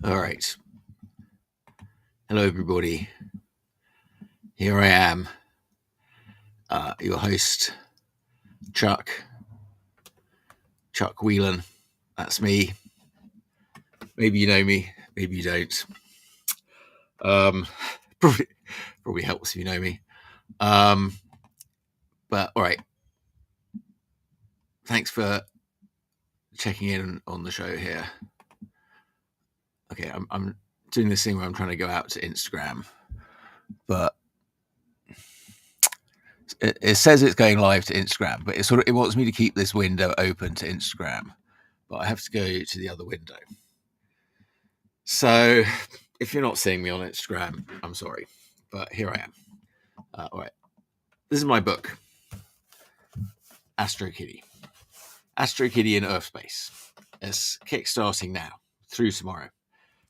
All right. Hello, everybody. Here I am, your host, Chuck Whelan. That's me. Maybe you know me, maybe you don't. Probably helps if you know me. But all right. Thanks for checking in on the show here. Okay, I'm doing this thing where I'm trying to go out to Instagram, but it says it's going live to Instagram, but it wants me to keep this window open to Instagram, but I have to go to the other window. So if you're not seeing me on Instagram, I'm sorry, but here I am. All right, this is my book, Astrokitty in Urfspace. It's kickstarting now through tomorrow.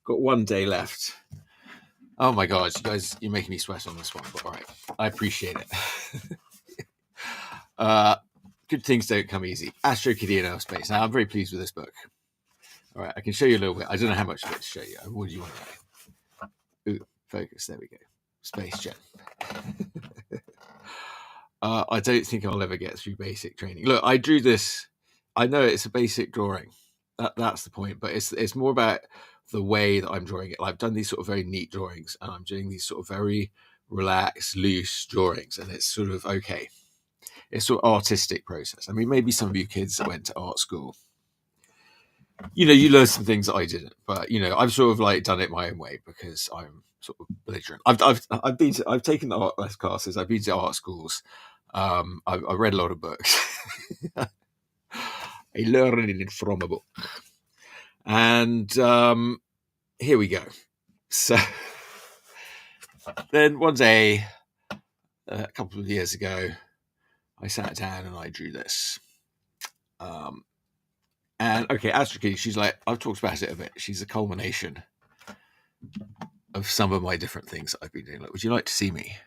Got 1 day left. Oh my God, you guys, you're making me sweat on this one, but all right, I appreciate it. Good things don't come easy. Astrokitty in Urfspace. Now, I'm very pleased with this book. All right, I can show you a little bit. I don't know how much of it to show you. What do you want to know? Ooh, focus. There we go. Space Gen. I don't think I'll ever get through basic training. Look, I drew this. I know it's a basic drawing. That's the point. But it's more about the way that I'm drawing it. I've done these sort of very neat drawings, and I'm doing these sort of very relaxed, loose drawings, and it's sort of okay. It's sort of artistic process. I mean, maybe some of you kids that went to art school, you learn some things that I didn't, but I've sort of like done it my own way because I'm sort of belligerent. I've taken art classes. I've been to art schools. I read a lot of books. I learned it from a book, and here we go. So then one day, a couple of years ago, I sat down and I drew this. And okay, Astrokitty, she's like, I've talked about it a bit. She's a culmination of some of my different things that I've been doing. Like, would you like to see me?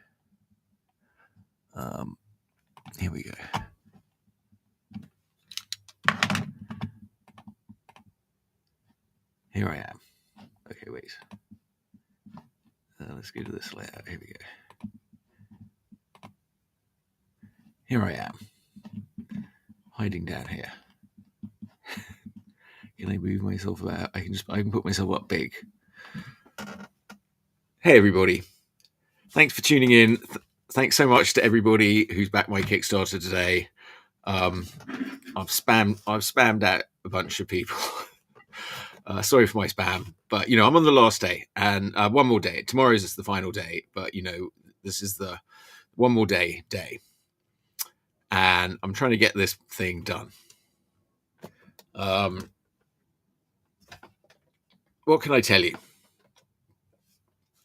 Here we go. Here I am. Okay, wait. Let's go to this layout. Here we go. Here I am, hiding down here. Can I move myself about? I can put myself up big. Hey everybody, thanks for tuning in. Thanks so much to everybody who's backed my Kickstarter today. I've spammed out a bunch of people. Sorry for my spam, but I'm on the last day, and one more day. Tomorrow is the final day, but this is the one more day, and I'm trying to get this thing done. What can I tell you?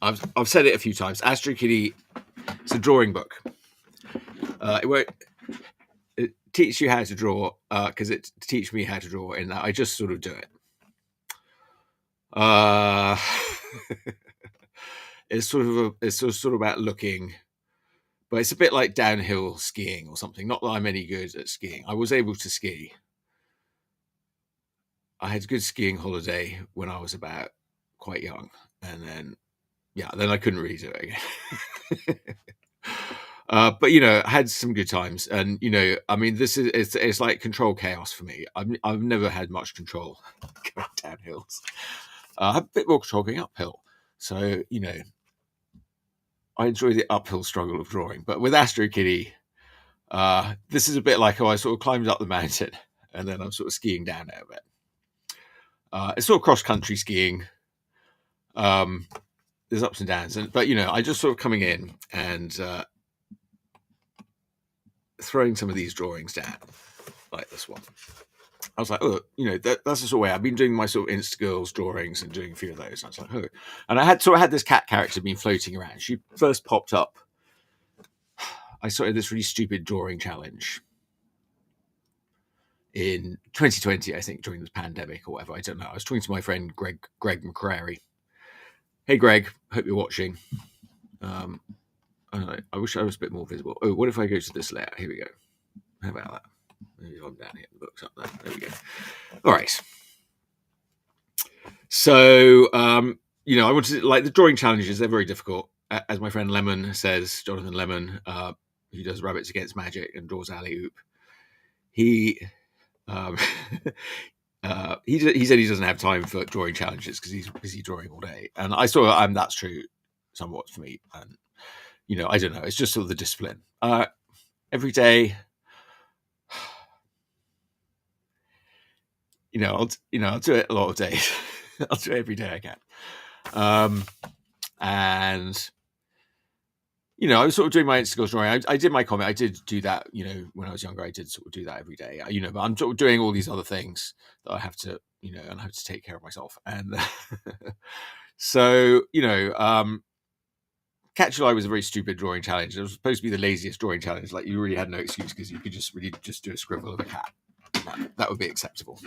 I've said it a few times. Astrokitty, it's a drawing book. It teaches you how to draw because it teaches me how to draw, and I just sort of do it. It's sort of about looking, but it's a bit like downhill skiing or something. Not that I'm any good at skiing. I was able to ski. I had a good skiing holiday when I was about quite young, and then I couldn't really do it again. But I had some good times, and I mean, it's like control chaos for me. I've never had much control going down hills. I have a bit more control going uphill, so I enjoy the uphill struggle of drawing. But with Astrokitty, this is a bit like how I sort of climbed up the mountain, and then I'm sort of skiing down it a bit. It's sort of cross country skiing. There's ups and downs, but I just sort of coming in and throwing some of these drawings down, like this one. I was like, oh, that's the sort of way I've been doing my sort of Instagirls drawings and doing a few of those. I was like, oh, and I had this cat character been floating around. She first popped up. I started this really stupid drawing challenge in 2020, I think, during the pandemic or whatever. I don't know. I was talking to my friend Greg McCrary. Hey, Greg, hope you're watching. I wish I was a bit more visible. Oh, what if I go to this layout? Here we go. How about that? Maybe I'm down here. The book's up there. There we go. All right. So, I wanted to, like, the drawing challenges. They're very difficult, as my friend Lemon says. Jonathan Lemon, who does Rabbits Against Magic and draws Alley Oop. He um, he said he doesn't have time for drawing challenges because he's busy drawing all day, and I saw that's true somewhat for me. And I don't know. It's just sort of the discipline. Every day, I'll do it a lot of days. I'll do it every day I can. And I was sort of doing my Instagram drawing. I did my comic. I did do that. When I was younger, I did sort of do that every day. But I'm sort of doing all these other things that I have to, and I have to take care of myself. And so, Catch Your Eye was a very stupid drawing challenge. It was supposed to be the laziest drawing challenge. Like, you really had no excuse because you could just really just do a scribble of a cat. That would be acceptable.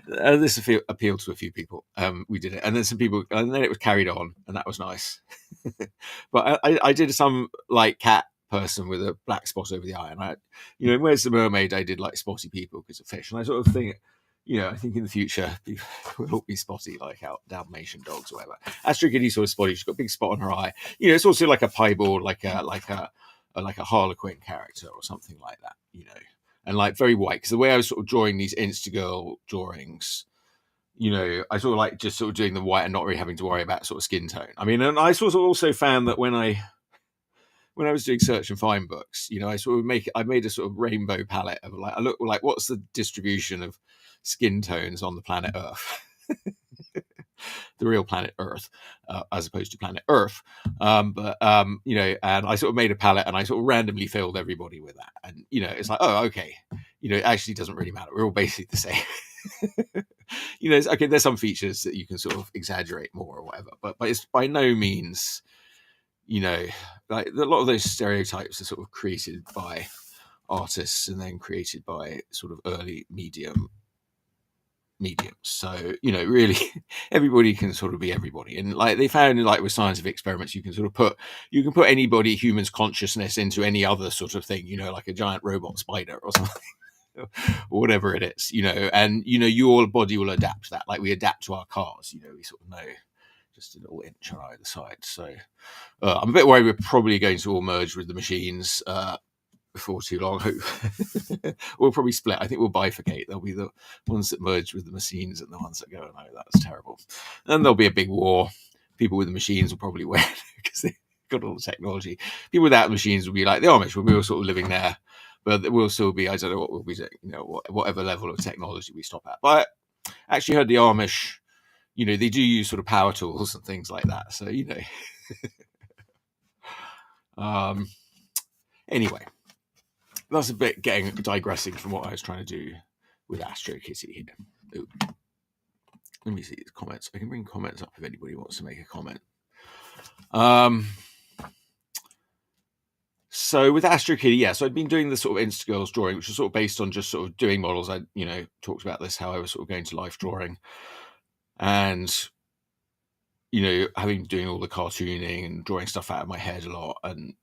This appealed to a few people. We did it, and then some people, and then it was carried on, and that was nice. But I did some like cat person with a black spot over the eye, and in Where's the Mermaid, I did like spotty people because of fish, and I sort of think, I think in the future people will all be spotty, like out Dalmatian dogs or whatever. Astrokitty sort of spotty. She's got a big spot on her eye. It's also like a piebald, like a Harlequin character or something like that. And like very white, because the way I was sort of drawing these Instagirl drawings, I sort of like just sort of doing the white and not really having to worry about sort of skin tone. I mean, and I sort of also found that when I was doing search and find books, I made a sort of rainbow palette of like, I look like, what's the distribution of skin tones on the planet Earth? The real planet Earth, as opposed to planet Earth. And I sort of made a palette and I sort of randomly filled everybody with that. And, it's like, oh, okay. It actually doesn't really matter. We're all basically the same. It's, okay, there's some features that you can sort of exaggerate more or whatever, but it's by no means, like a lot of those stereotypes are sort of created by artists and then created by sort of early mediums. So really everybody can sort of be everybody, and like they found, like with scientific experiments, you can put anybody, human's consciousness, into any other sort of thing, like a giant robot spider or something, or whatever it is, and your body will adapt to that, like we adapt to our cars. We sort of know just a little inch on either side. So I'm a bit worried we're probably going to all merge with the machines before too long. We'll probably split. I think we'll bifurcate. There'll be the ones that merge with the machines and the ones that go, no, that's terrible. And there'll be a big war. People with the machines will probably win because they've got all the technology. People without the machines will be like the Amish, where we were sort of living there, but we'll still be, I don't know what we'll be doing, whatever level of technology we stop at. But I actually heard the Amish, they do use sort of power tools and things like that. So, anyway, that's a bit digressing from what I was trying to do with Astrokitty here. Ooh. Let me see these comments. I can bring comments up if anybody wants to make a comment. So with Astrokitty, so I'd been doing the sort of Instagirls drawing, which was sort of based on just sort of doing models. I, talked about this, how I was sort of going to life drawing, and having doing all the cartooning and drawing stuff out of my head a lot, and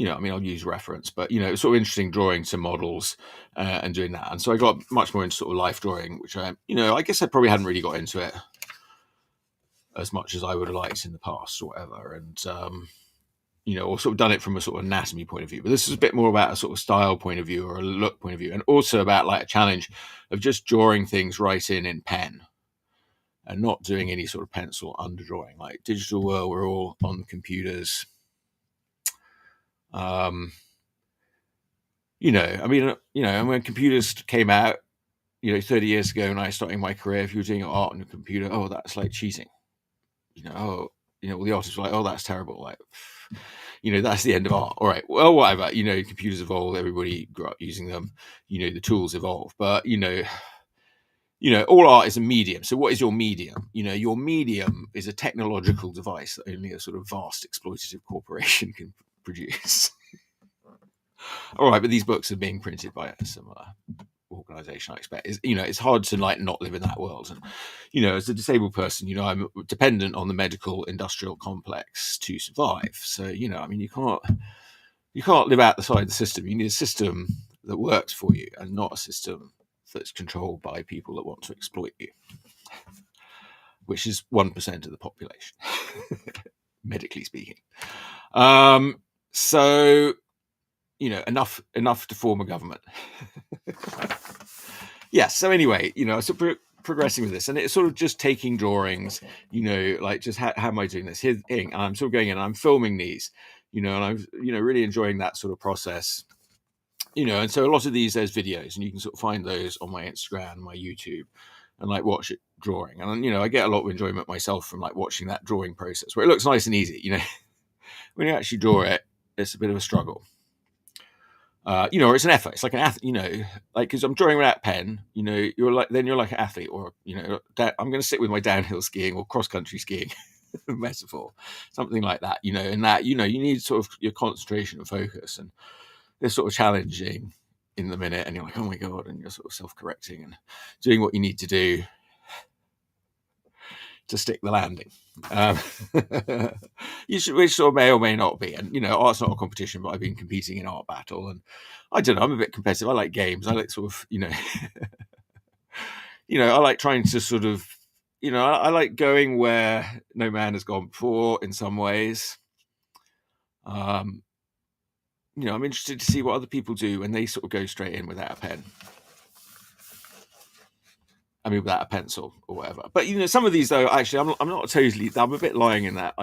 I'll use reference, but it's sort of interesting drawing to models and doing that. And so I got much more into sort of life drawing, which I guess I probably hadn't really got into it as much as I would have liked in the past or whatever. And, or sort of done it from a sort of anatomy point of view. But this is a bit more about a sort of style point of view or a look point of view, and also about like a challenge of just drawing things right in pen and not doing any sort of pencil underdrawing. Like digital world, we're all on computers. And when computers came out, 30 years ago, when I was starting my career, if you were doing art on a computer, oh, that's like cheating. All the artists were like, oh, that's terrible. Like, that's the end of art. All right, well, whatever. Computers evolve. Everybody grew up using them. The tools evolve. But all art is a medium. So what is your medium? Your medium is a technological device that only a sort of vast exploitative corporation can produce. All right, but these books are being printed by a similar organization, I expect. It's hard to like not live in that world. And as a disabled person, I'm dependent on the medical industrial complex to survive. So you can't live outside the system. You need a system that works for you, and not a system that's controlled by people that want to exploit you. which is 1% of the population, medically speaking. So, you know, enough to form a government. Yeah. So anyway, you know, so progressing with this, and it's sort of just taking drawings, you know, like just how am I doing this? Here's ink, and I'm sort of going in, and I'm filming these, you know, and I'm, you know, really enjoying that sort of process, you know. And so a lot of these, there's videos, and you can sort of find those on my Instagram, my YouTube, and like watch it drawing. And, you know, I get a lot of enjoyment myself from like watching that drawing process where it looks nice and easy, you know. When you actually draw it, it's a bit of a struggle. You know, or it's an effort. It's like an athlete, you know, like, because I'm drawing without pen, you know, you're like an athlete, or, you know, I'm going to stick with my downhill skiing or cross country skiing metaphor, something like that, you know, and that, you know, you need sort of your concentration and focus, and they're sort of challenging in the minute, and you're like, oh my God, and you're sort of self-correcting and doing what you need to do to stick the landing. Which sort of may or may not be. And, you know, art's not a competition, but I've been competing in art battle, and I don't know, I'm a bit competitive. I like games. I like sort of, you know, you know, I like trying to sort of, you know, I like going where no man has gone before in some ways. You know, I'm interested to see what other people do when they sort of go straight in without a pen. I mean, without a pencil or whatever. But, you know, some of these, though, actually, I'm not totally, I'm a bit lying in that.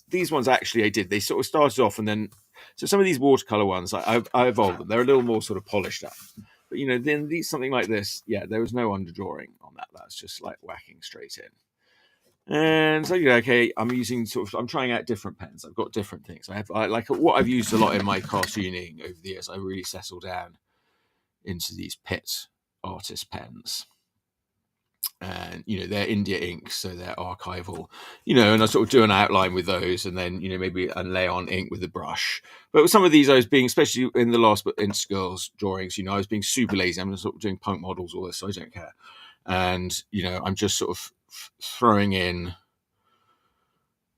These ones, actually, I did. They sort of started off, and then, so some of these watercolor ones, I evolved them. They're a little more sort of polished up. But, you know, then something like this, yeah, there was no underdrawing on that. That's just like whacking straight in. And so, yeah, okay, I'm trying out different pens. I've got different things. Like what I've used a lot in my cartooning over the years, I really settled down into these Pitt artist pens. And, you know, they're India ink, so they're archival, you know, and I sort of do an outline with those, and then, you know, maybe and lay on ink with the brush. But with some of these, I was being, especially in the last Instagirls drawings, you know, I was being super lazy. I'm sort of doing punk models, all this, so I don't care. And, you know, I'm just sort of throwing in,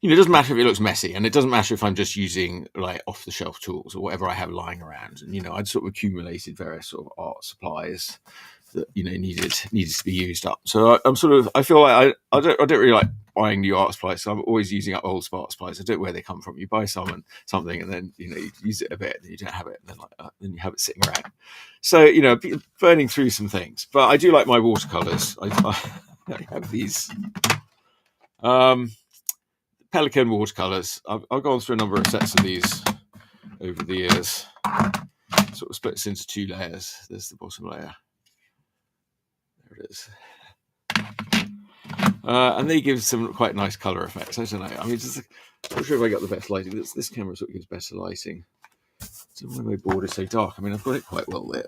you know, it doesn't matter if it looks messy, and it doesn't matter if I'm just using like off the shelf tools or whatever I have lying around. And, you know, I'd sort of accumulated various sort of art supplies that, you know, needed to be used up. So I'm sort of, I feel like I don't really like buying new art supplies. So I'm always using up old art supplies. I don't know where they come from. You buy something, and then, you know, you use it a bit, and then you don't have it, and then then you have it sitting around. So, you know, burning through some things. But I do like my watercolors. I have these Pelican watercolors. I've gone through a number of sets of these over the years. Sort of splits into two layers. There's the bottom layer. There it is. And they give some quite nice color effects. I don't know. I mean, I'm not sure if I got the best lighting. This camera sort of gives better lighting. So why my board is so dark? I mean, I've got it quite well lit.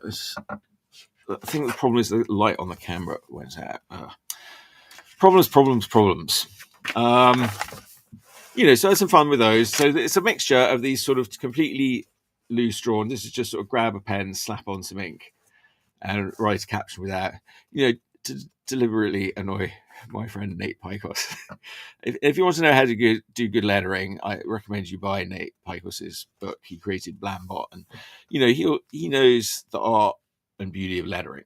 I think the problem is the light on the camera went out. Problems. You know, so I had some fun with those. So it's a mixture of these sort of completely loose drawn. This is just sort of grab a pen, slap on some ink, and write a caption without, you know, to deliberately annoy my friend Nate Pykos. if you want to know how to do good lettering, I recommend you buy Nate Pykos's book. He created Blambot, and, you know, he knows the art and beauty of lettering.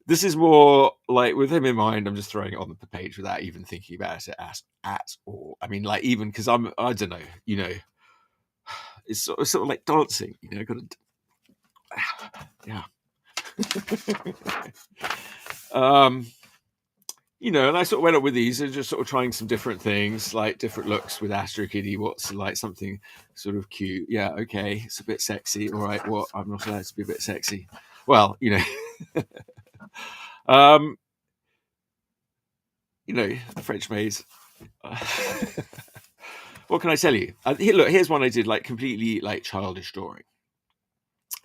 This is more like, with him in mind, I'm just throwing it on the page without even thinking about it at all. I mean, like, even because I don't know, you know, it's sort of like dancing, you know, got to, yeah. You know, and I sort of went up with these and just sort of trying some different things, like different looks with Astrokitty. What's like something sort of cute? Yeah, okay, it's a bit sexy. All right, what? I'm not allowed to be a bit sexy. Well, you know. You know, French maids. What can I tell you? Look, here's one I did, like completely like childish drawing.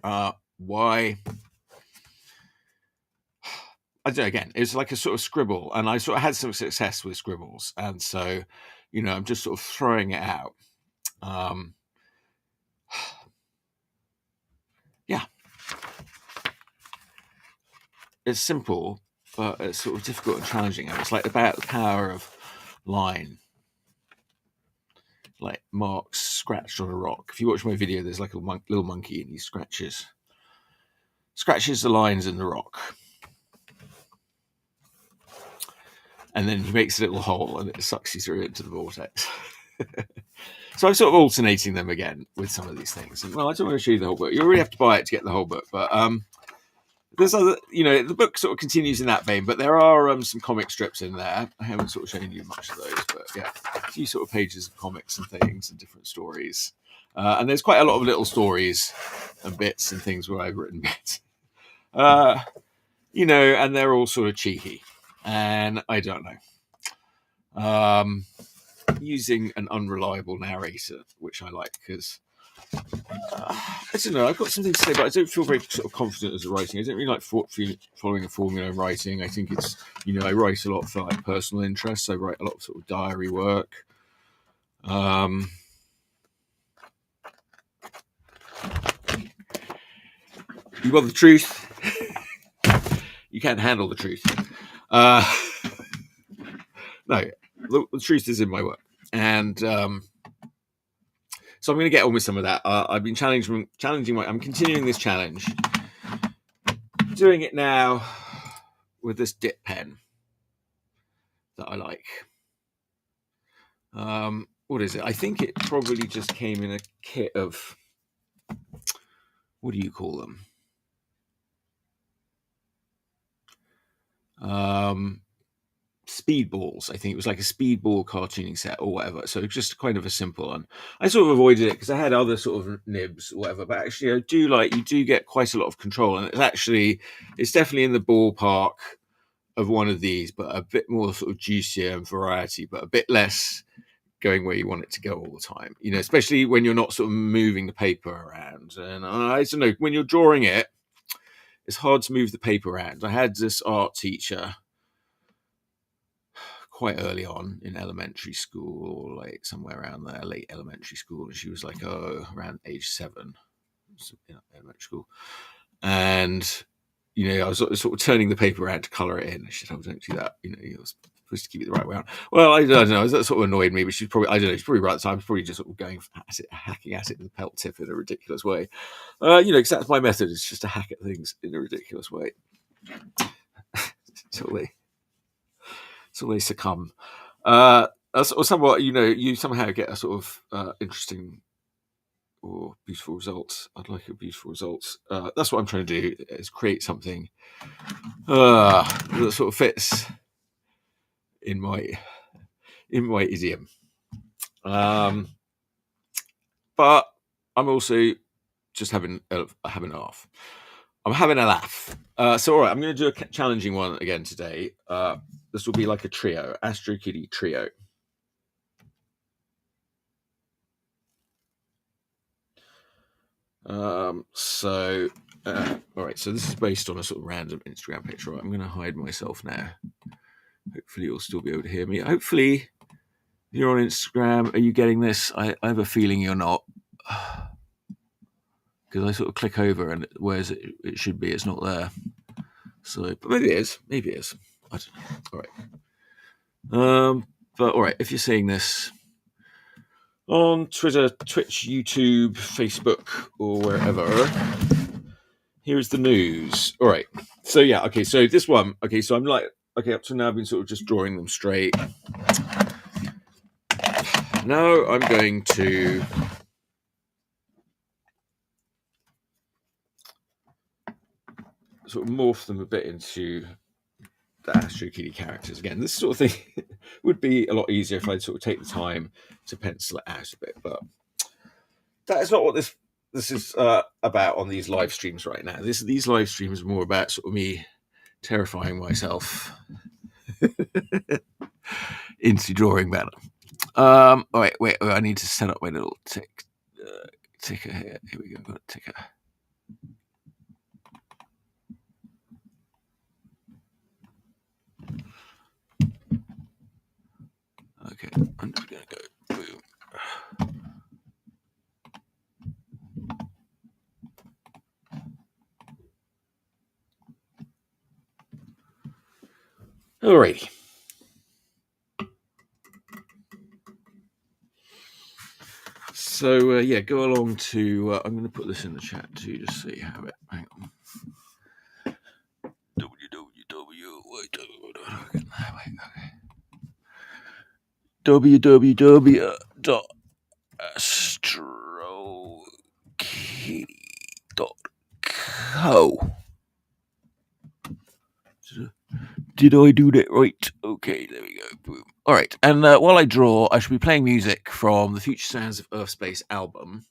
Why? I don't know, again, it's like a sort of scribble, and I sort of had some success with scribbles, and so, you know, I'm just sort of throwing it out. Yeah, it's simple, but it's sort of difficult and challenging. And it's like about the power of line, like marks scratched on a rock. If you watch my video, there's like a little monkey, and he scratches the lines in the rock. and then he makes a little hole and it sucks you through into the vortex. So I'm sort of alternating them again with some of these things. And, well, I don't want to show you the whole book. You really have to buy it to get the whole book. But there's other, the book sort of continues in that vein. But there are some comic strips in there. I haven't sort of shown you much of those, but yeah, a few sort of pages of comics and things and different stories. And there's quite a lot of little stories and bits and things where I've written bits. And they're all sort of cheeky. And I don't know. Using an unreliable narrator, which I like because I don't know. I've got something to say, but I don't feel very sort of confident as a writing. I don't really like following a formula in writing. I think it's I write a lot for like personal interests. I write a lot of sort of diary work. You want the truth? You can't handle the truth. No, the truth is in my work. And so I'm going to get on with some of that. I've been challenging I'm continuing this challenge. Doing it now with this dip pen that I like. What is it? I think it probably just came in a kit of, what do you call them? Speedballs. I think it was like a speedball cartooning set or whatever. So just kind of a simple one. I sort of avoided it because I had other sort of nibs or whatever. But actually, you do get quite a lot of control, and it's definitely in the ballpark of one of these, but a bit more sort of juicier and variety, but a bit less going where you want it to go all the time. Especially when you're not sort of moving the paper around. And I don't know, when you're drawing it, it's hard to move the paper around. I had this art teacher quite early on in elementary school, or like somewhere around there, late elementary school, and she was like, around age 7 in elementary school, and I was sort of turning the paper around to colour it in. She said, don't do that. You're supposed to keep it the right way on. Well, I don't know. That sort of annoyed me, but she's probably, I don't know, she's probably right at the time. She's probably just sort of going at it, hacking at it with the pelt tip in a ridiculous way. Because that's my method, is just to hack at things in a ridiculous way. Until they succumb. Or somewhat, you somehow get a sort of interesting or beautiful results. I'd like a beautiful results. That's what I'm trying to do, is create something that sort of fits in my idiom. But I'm also just having a laugh. I'm having a laugh. So all right, I'm going to do a challenging one again today. This will be like a trio, Astrokitty trio. All right, so this is based on a sort of random Instagram picture. Right, I'm going to hide myself now. Hopefully you'll still be able to hear me. Hopefully, if you're on Instagram, are you getting this? I have a feeling you're not. Because I sort of click over and whereas it should be, it's not there. So, but maybe it is. Maybe it is. I don't know. All right. But all right, if you're seeing this on Twitter, Twitch, YouTube, Facebook, or wherever, here's the news. All right. So yeah. Okay. So this one. Okay. So I'm like, okay, up to now I've been sort of just drawing them straight. Now I'm going to sort of morph them a bit into the Astrokitty characters again. This sort of thing would be a lot easier if I'd sort of take the time to pencil it out a bit, but that is not what this is about on these live streams right now. These live streams are more about sort of me terrifying myself into drawing better. All right, wait, I need to set up my little ticker here. Here we go, got a ticker. Okay, I'm just gonna go boom. Alrighty. So yeah, go along to. I'm going to put this in the chat too, just so you have it. Hang on. www. Okay. www.astrokitty.co. Did I do that right? Okay, there we go. Boom. All right. And while I draw, I should be playing music from the Future Sounds of Urfspace album.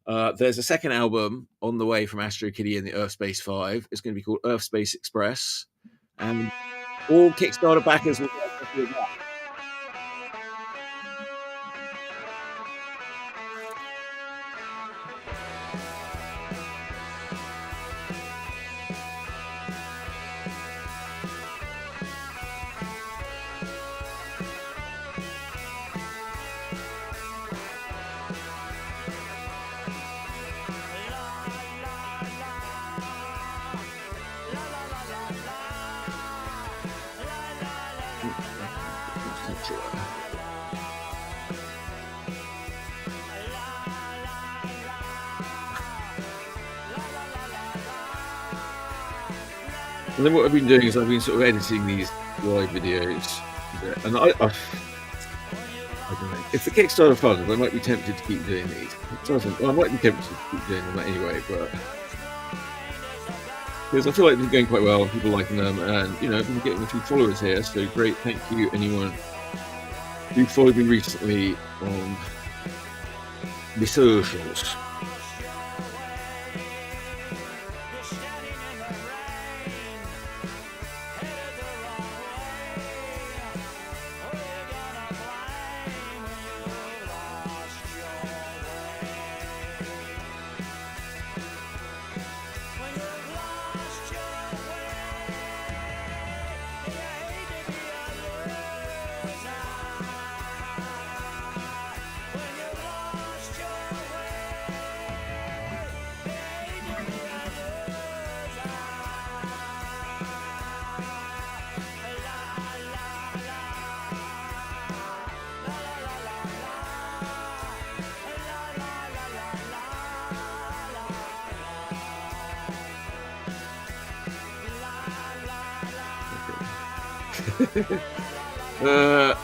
There's a second album on the way from Astrokitty and the Urfspace 5. It's going to be called Urfspace Express. And all Kickstarter backers will get a copy of that. And then what I've been doing is I've been sort of editing these live videos, and I don't know. If the Kickstarter funds, I might be tempted to keep doing these. It doesn't. Well, I might be tempted to keep doing them anyway, but because I feel like they're going quite well, people liking them, and you know, I've been getting a few followers here, so great. Thank you, anyone who followed me recently on the socials.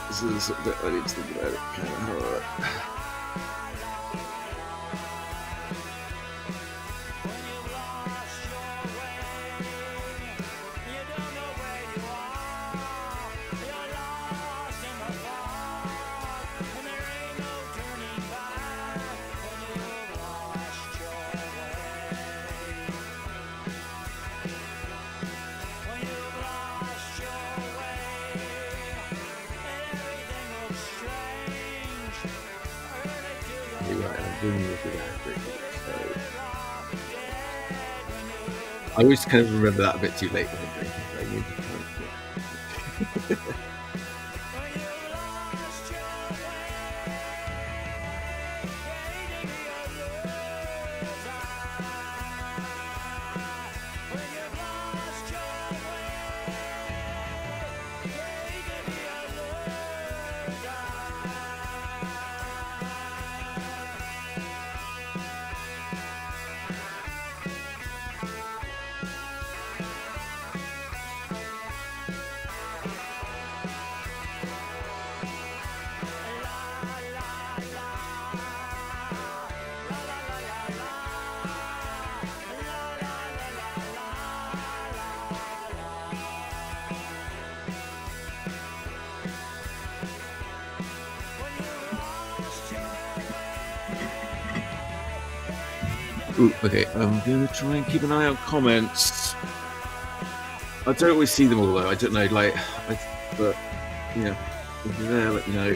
This is something that I need to think about it. I always kind of remember that a bit too late when I'm drinking. Ooh, okay, I'm gonna try and keep an eye on comments. I don't always see them all though. I don't know, like, but yeah, if you're there, let me know.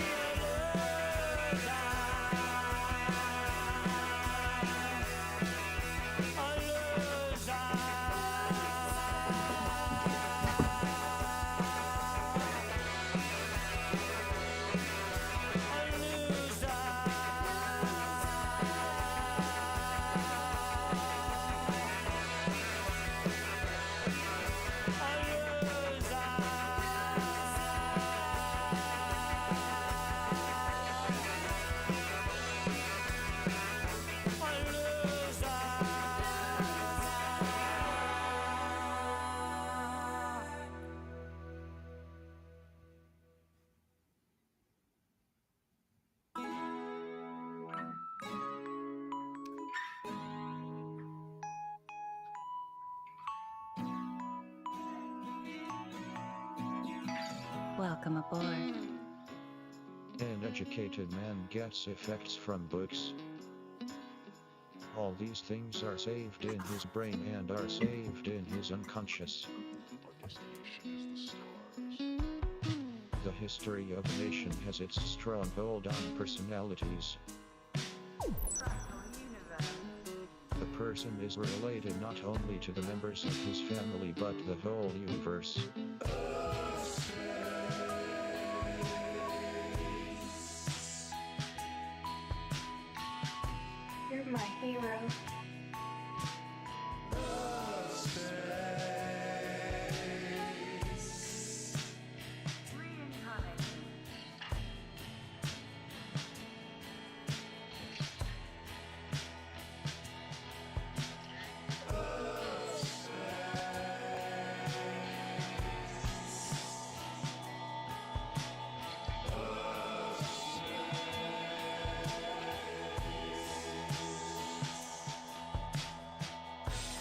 Welcome aboard. An educated man gets effects from books. All these things are saved in his brain and are saved in his unconscious. The history of a nation has its stronghold on personalities. A person is related not only to the members of his family but the whole universe. You're my hero.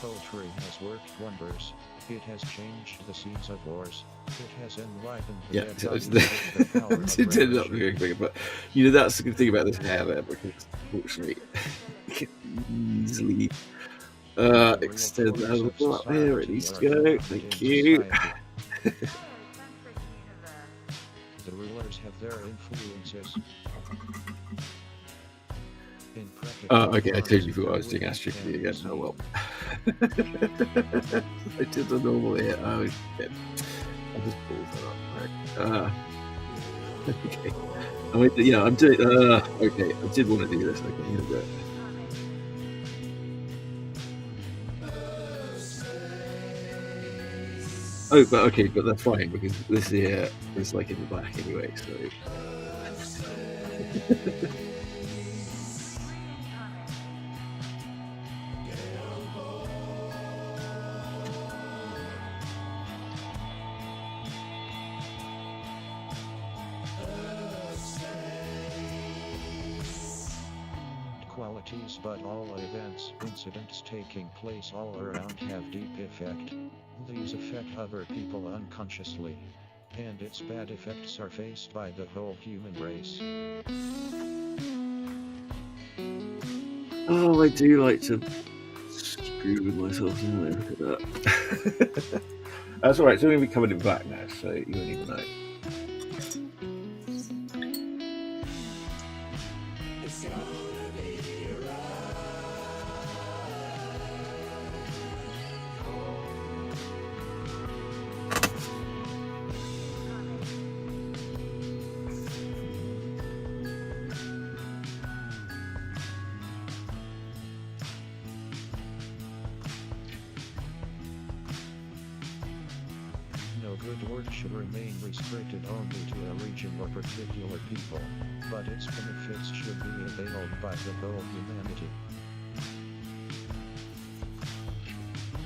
Poetry has worked wonders. It has changed the scenes of wars. It has enlivened the Yeah, dead so bodies it's with the power of it ended up revolution. being bigger, but you know that's the good thing about this hair there, because unfortunately you can easily extend that a little up here. It needs to go. Thank you. The rulers have their influences. Okay, I totally forgot I was doing Astrokitty again. Oh well. I did the normal here. Oh shit. I just pulled that up. Right. Okay. I mean, yeah, I'm doing. Okay, I did want to do this. Okay, I'm gonna do it. Oh, but okay, but that's fine because this here is like in the black anyway. So. Qualities, but all events, incidents taking place all around have deep effect. These affect other people unconsciously, and its bad effects are faced by the whole human race. Oh, I do like to screw with myself now. Look at that. That's alright, so we're going to be covered in black now, so you won't even know. No good work should remain restricted only to a region or particular people, but its benefits should be availed by the whole humanity.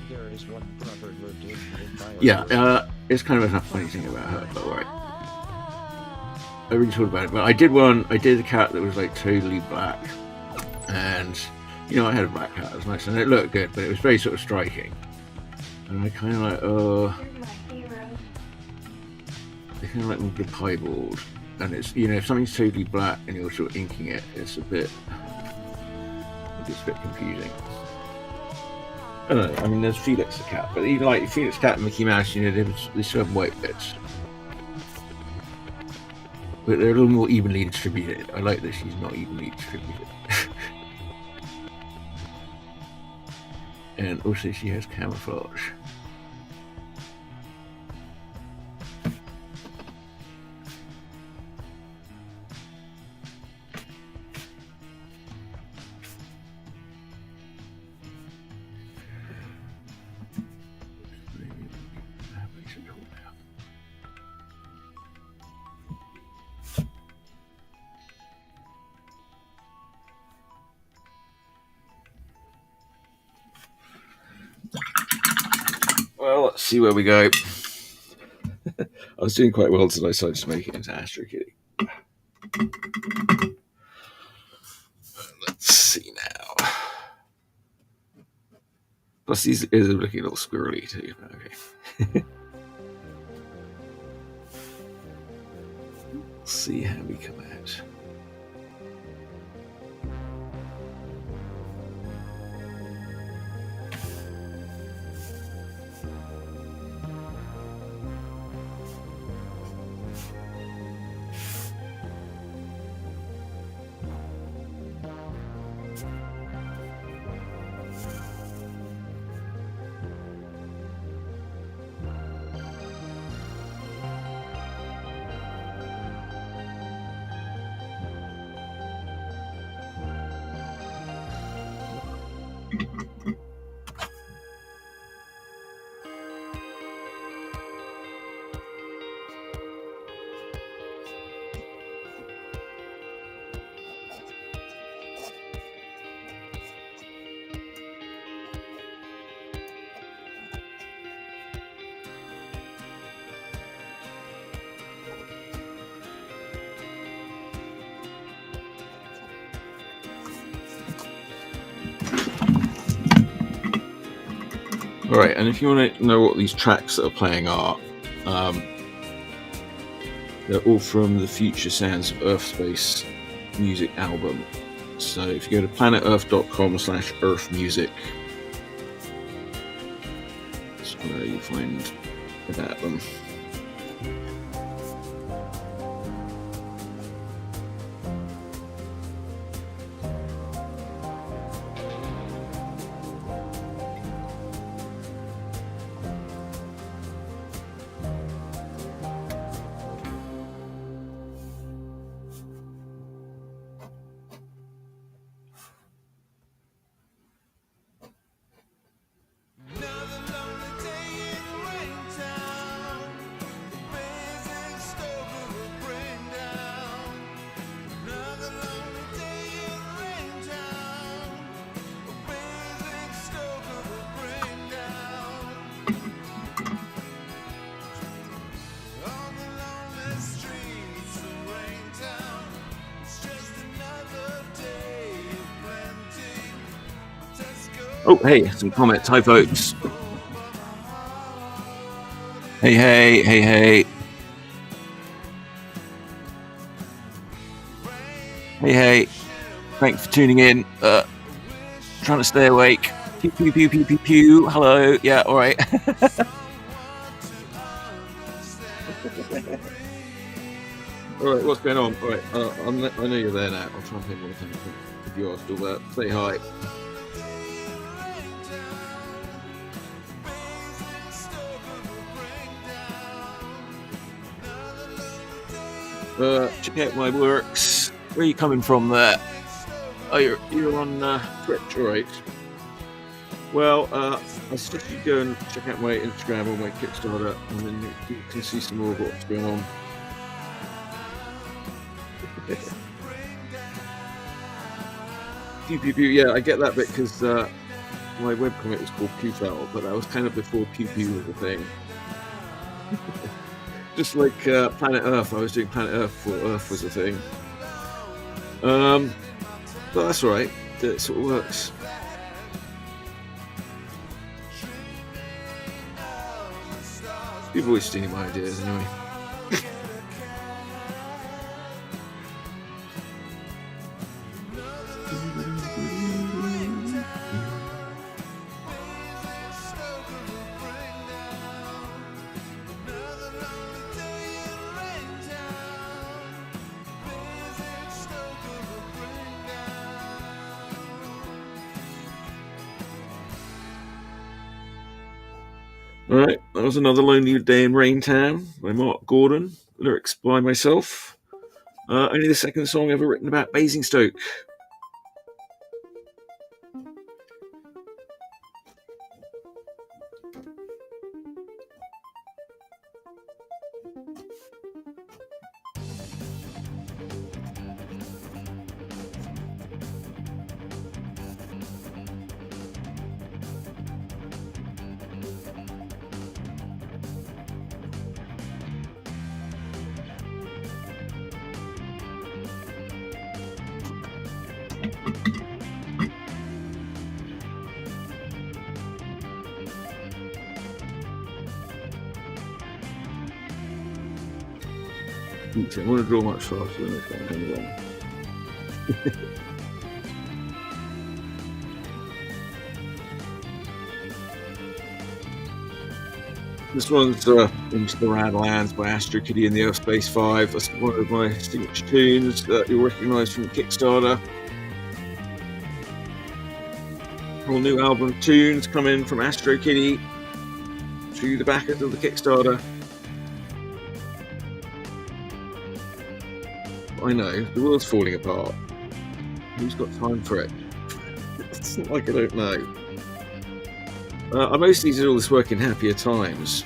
There is one proverb in Yeah, it's kind of a funny thing about her, but alright. I really thought about it, but I did a cat that was like totally black, and you know, I had a black cat, it was nice, and it looked good, but it was very sort of striking. And I kind of like, You're my hero. I kind of like the piebald, and it's, you know, if something's totally black and you're sort of inking it, it's a bit confusing. I don't know. I mean, there's Felix the cat, but even like Felix cat and Mickey Mouse, you know, they still have white bits, but they're a little more evenly distributed. I like that she's not evenly distributed. And also she has camouflage. Well, let's see where we go. I was doing quite well today, so I just make it into Astrokitty. Let's see now. Plus, these ears are looking a little squirrely too. Okay. see how we come out. All right, and if you want to know what these tracks that are playing are, they're all from the Future Sounds of Urfspace music album. So if you go to planetearth.com/earthmusic, that's where you find about them. Oh, hey, some comments. Hi, folks. Hey, hey, hey, hey. Hey, hey. Thanks for tuning in. Trying to stay awake. Pew, pew, pew, pew, pew, pew. Hello. Yeah, all right. All right, what's going on? All right, I know you're there now. I'll try and pay more attention if you are still there. Say hi. Check out my works. Where are you coming from there? Oh, you're on Twitch, all right. Well, I suggest you go and check out my Instagram or my Kickstarter, and then you can see some more of what's going on. Pew pew pew. Yeah, I get that bit because my webcomic was called Pewfell, but that was kind of before pew pew was a thing. Just like Planet Earth, I was doing Planet Earth before Earth was a thing. But that's all right. It sort of works. People always stealing my ideas anyway. All right, that was Another Lonely Day in Raintown by Mark Gordon. Lyrics by myself. Only the second song ever written about Basingstoke. I want to draw much faster than this one comes along. This one's Into the Radlands by Astrokitty and the Urfspace 5. That's one of my signature tunes that you'll recognise from the Kickstarter. All new album tunes coming from Astrokitty through the backers of the Kickstarter. I know, the world's falling apart. Who's got time for it? It's not like I don't know. I mostly did all this work in happier times.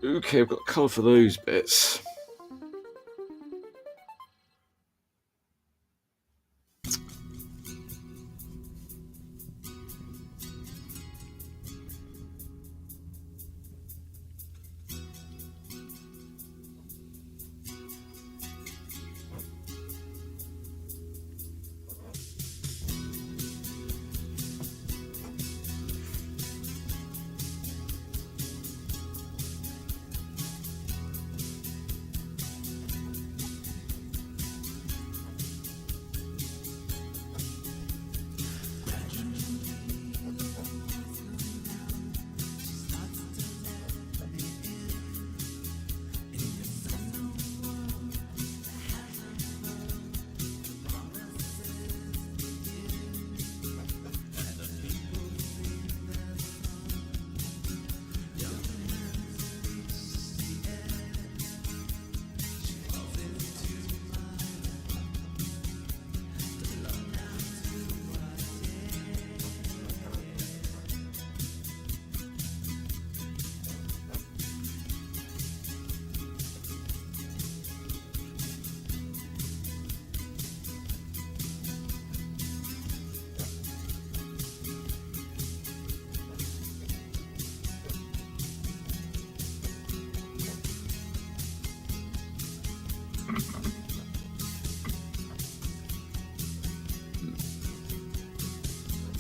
Okay, I've got colour for those bits.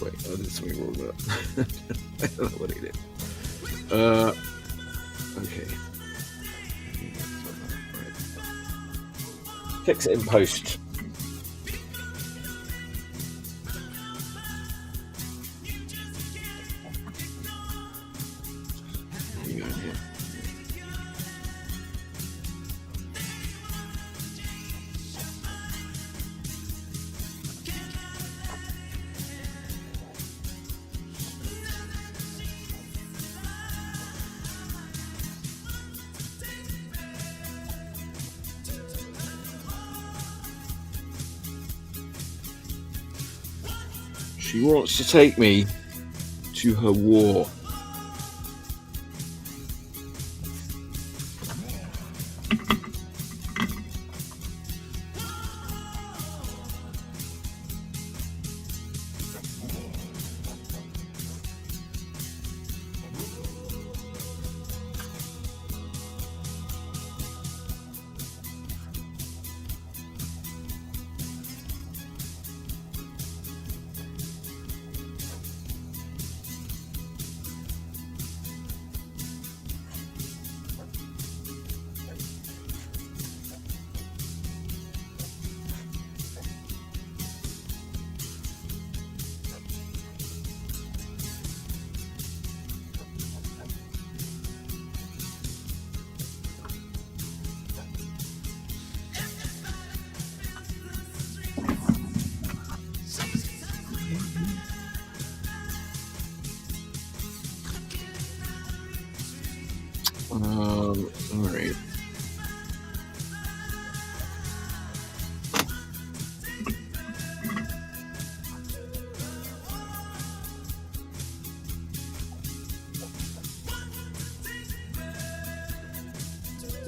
Wait, I did something wrong with that. I don't know what I did. Okay. Fix it in post. She wants to take me to her war.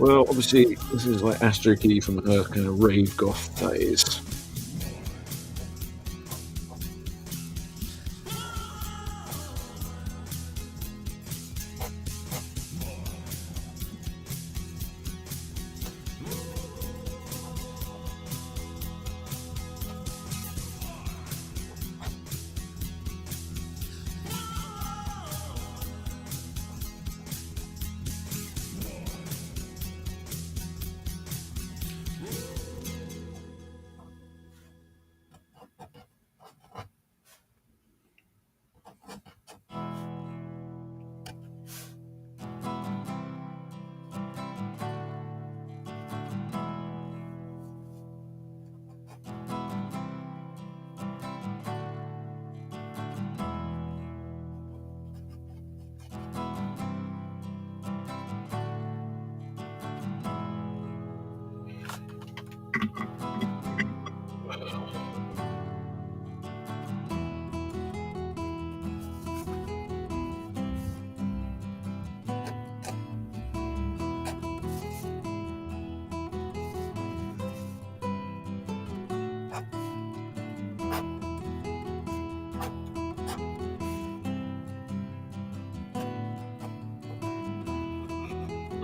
Well, obviously, this is like Astrokitty from her kind of rave goth days.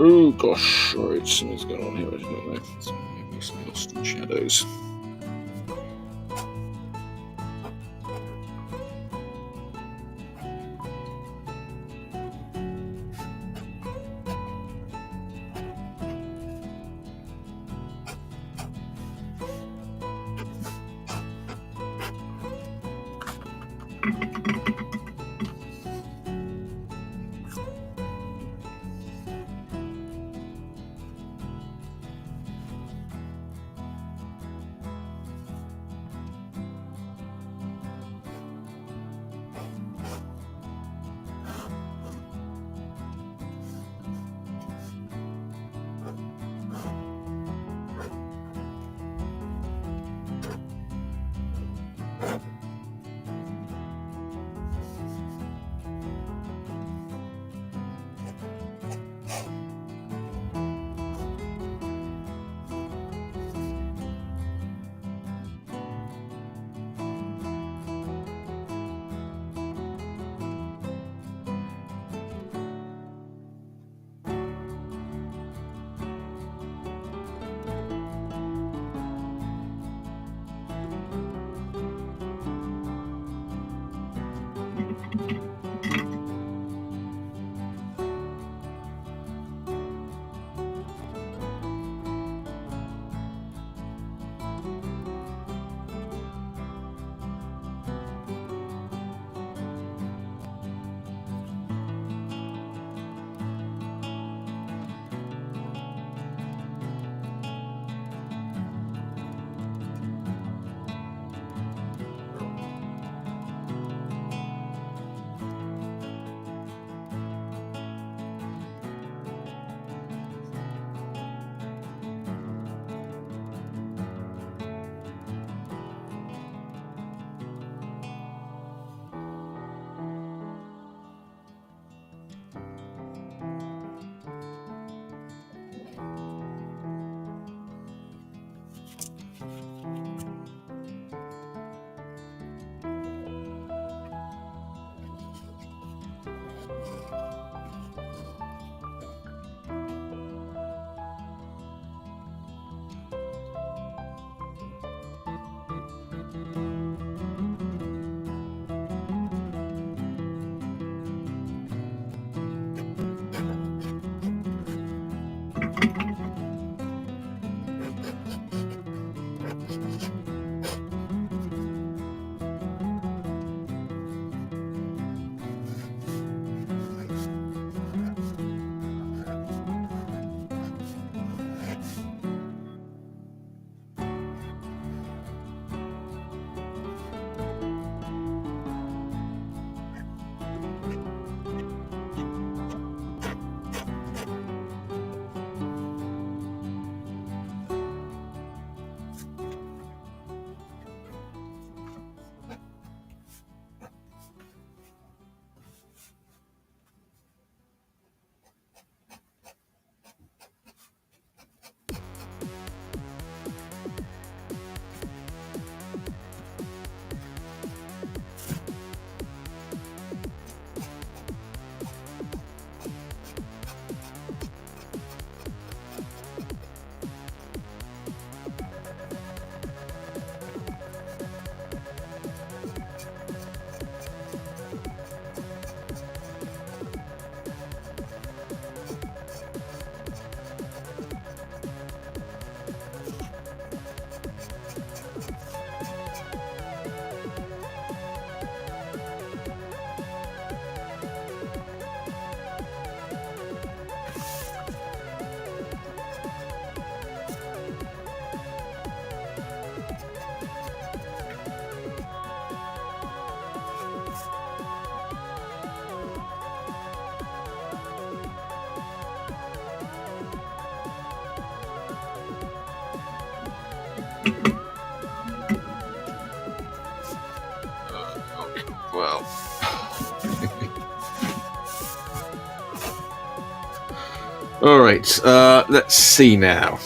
Oh gosh, right, something's going on here, I don't know. Maybe some lost in shadows. well. All right, let's see now.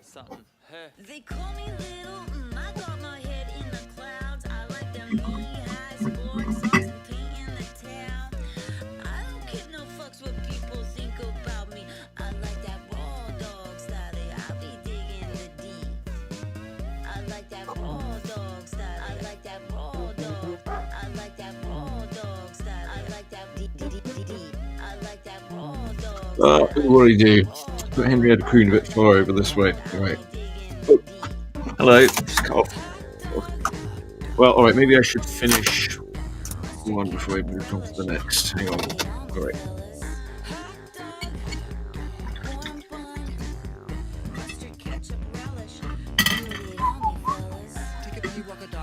Something. Hey. They call me little, I got my head in the clouds. I like them knee-high sports socks and paint in the town. I don't give no fucks what people think about me. I like that raw dog style, I'll be digging the deep. I like that raw dog style, I like that raw dog. I like that raw dog style, I like that deep. I like that raw dog style. What do you do? Put Henrietta Croon a bit far over this way. Right. Oh, hello. Just cut off. Well, all right. Maybe I should finish one before I move on to the next. Hang on. All right.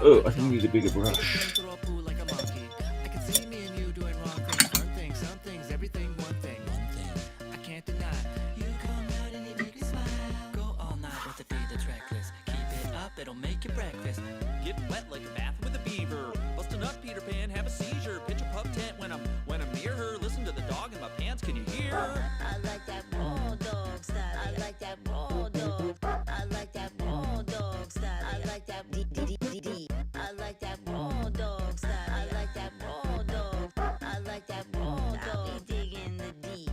Oh, I think I need a bigger brush. It'll make you breakfast. Get wet like a bath with a beaver. Busting up Peter Pan, have a seizure. Pitch a pup tent when I'm near her. Listen to the dog in my pants, can you hear? I like that raw dog style. I like that raw dog. I like that raw dog style. I like that D. I like that raw dog style. I like that raw dog. I like that raw dog. I'll be digging the D.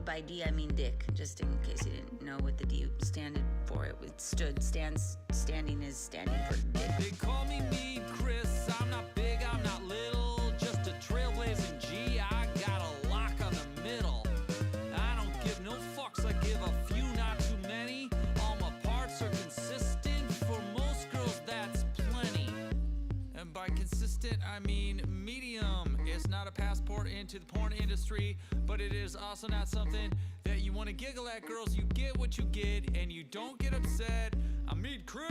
By D I mean dick, just in case you didn't know what the D standing for. It standing is standing for dick. They call me Mean Chris. I'm not big, I'm not little. Just a trailblazing G. I got a lock on the middle. I don't give no fucks. I give a few, not too many. All my parts are consistent. For most girls, that's plenty. And by consistent, I mean medium. It's not a passport into the porn industry, but it is also not something that you want to giggle at. Girls, you get what you get, and you don't get upset. I mean, Chris.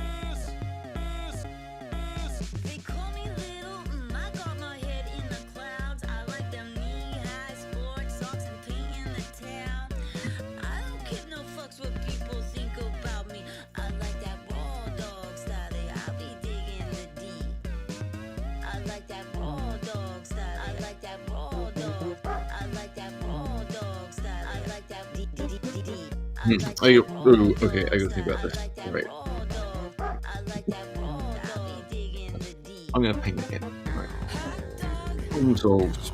They call me little, I got my head in the clouds. I like them knee-high sports socks and paint in the town. I don't give no fucks what people think about me. I like that raw dog style, I'll be digging the D. I like that raw dog style, I like that raw dog. I like that raw dog style, I like that D. Okay, I gotta think about this. Right. I'm gonna ping it. Right. Problem solved.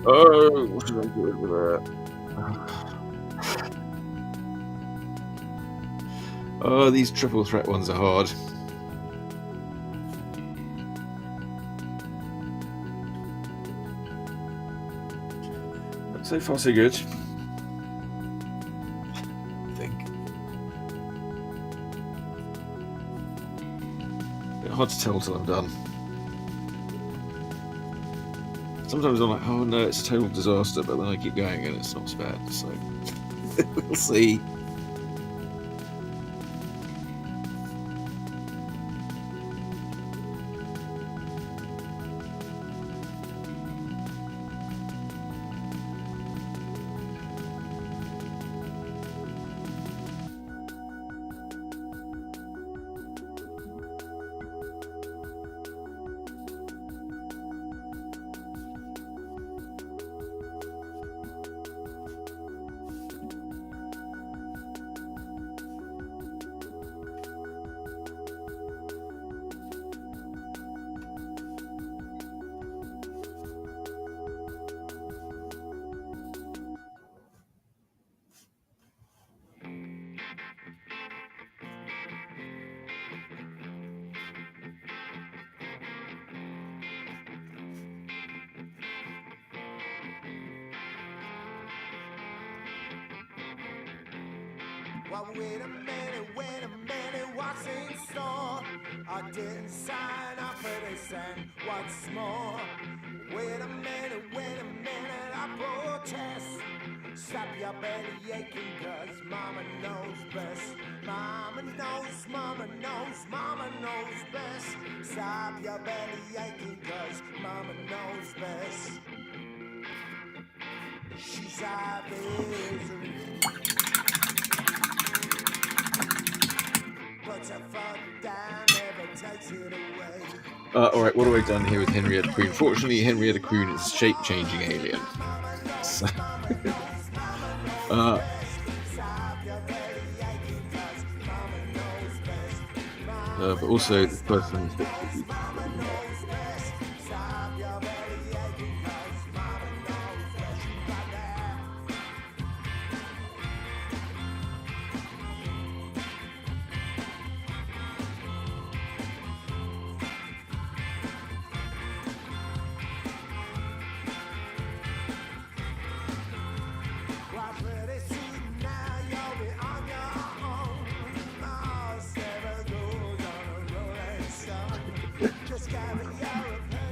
Oh, what should I do with that? Oh, these triple threat ones are hard. So far, so good. I think. Bit hard to tell till I'm done. Sometimes I'm like, oh no, it's a total disaster, but then I keep going and it's not so bad. So we'll see. Well, wait a minute, what's in store? I didn't sign up for this, and what's more? Wait a minute, I protest. Stop your belly aching, cause mama knows best. Mama knows best. Stop your belly aching, cause mama knows best. She's our misery. Alright, what have I done here with Henrietta Queen? Fortunately, Henrietta Queen is a shape-changing alien. So, but also, the person is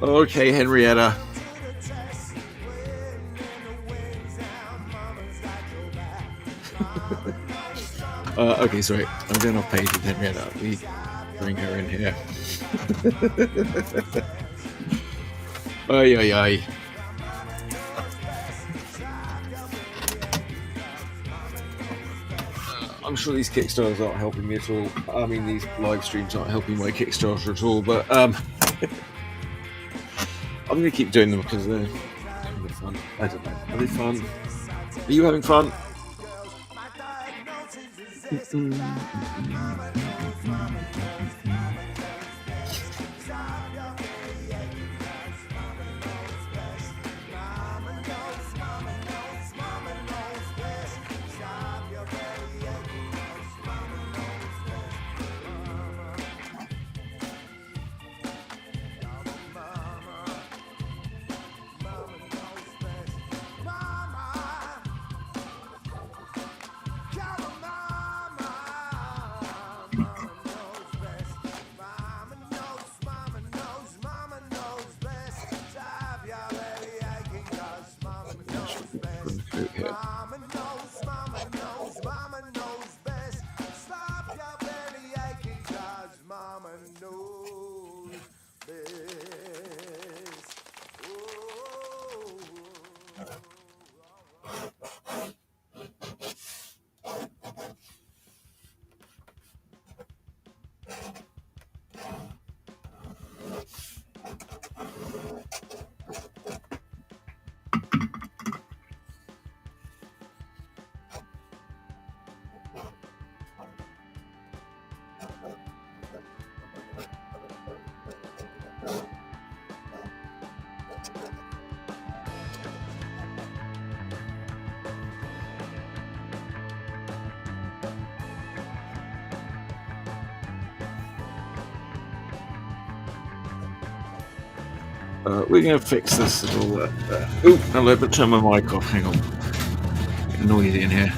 okay, Henrietta. Okay, sorry. I'm going off page with Henrietta. We bring her in here. Ay. I'm sure these Kickstarters aren't helping me at all. I mean, these live streams aren't helping my Kickstarter at all, but I'm going to keep doing them because they're kind of fun. I don't know. Are they fun? Are you having fun? best. Mama knows, mama knows, mama knows best. Stop your belly aching, 'cause mama knows best. Mama knows, mama knows, mama knows best. Stop your belly aching, 'cause mama knows best. Mama, mama, mama knows best. Mama, come on, mama, mama knows best. Mama knows, mama knows, mama knows best. Stop your belly aching, 'cause mama knows best. Through here. Mama knows, mama knows, mama knows best. Stop your belly aching, 'cause mama knows best. Oh. We're going to fix this little. Oop, hello, but turn my mic off. Hang on. Getting noisy in here.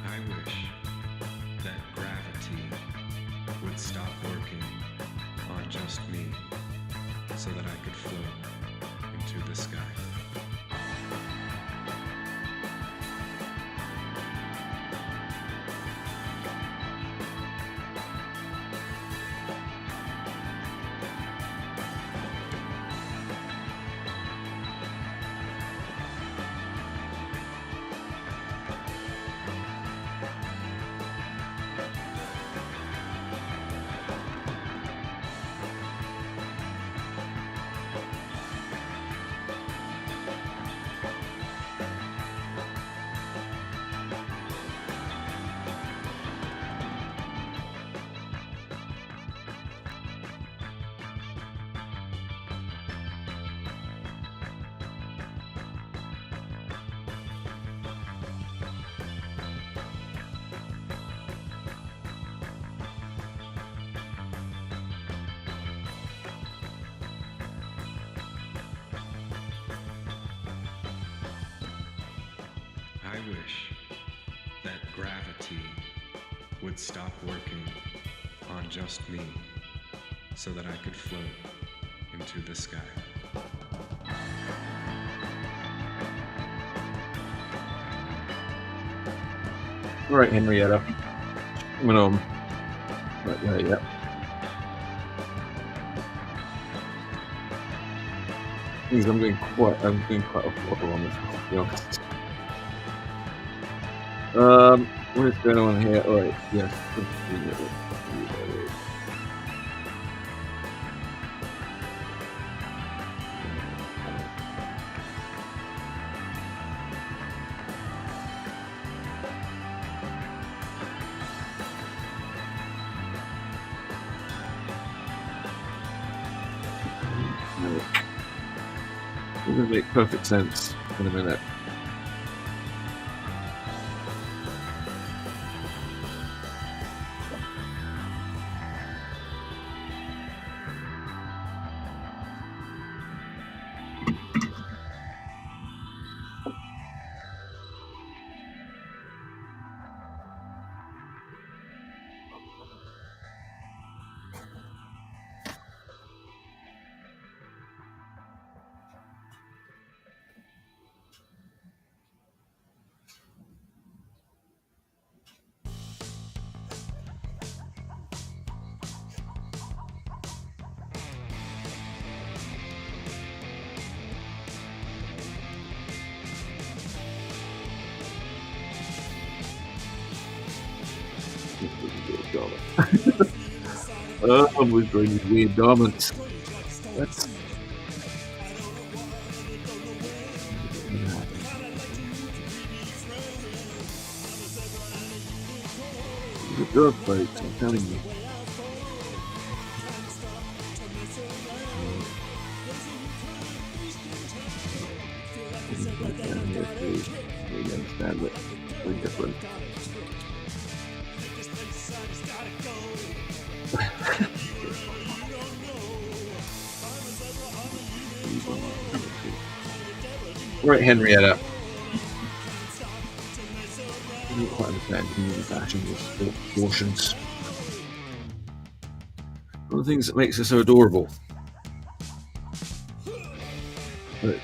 I wish that gravity would stop working on just me so that I could float into the sky. I wish that gravity would stop working on just me so that I could float into the sky. Right, Henrietta. Coming on. Right there, yeah. I'm doing quite a lot on this, to be honest. What is going on here? Alright, yes. It's going to make perfect sense in a minute. weird garment. I'm withdrawing these weird garments. That's the drug, folks, I'm telling you. Down here to really understand it. It's very different. Right, Henrietta. I don't quite understand community fashion with proportions. One of the things that makes her so adorable. But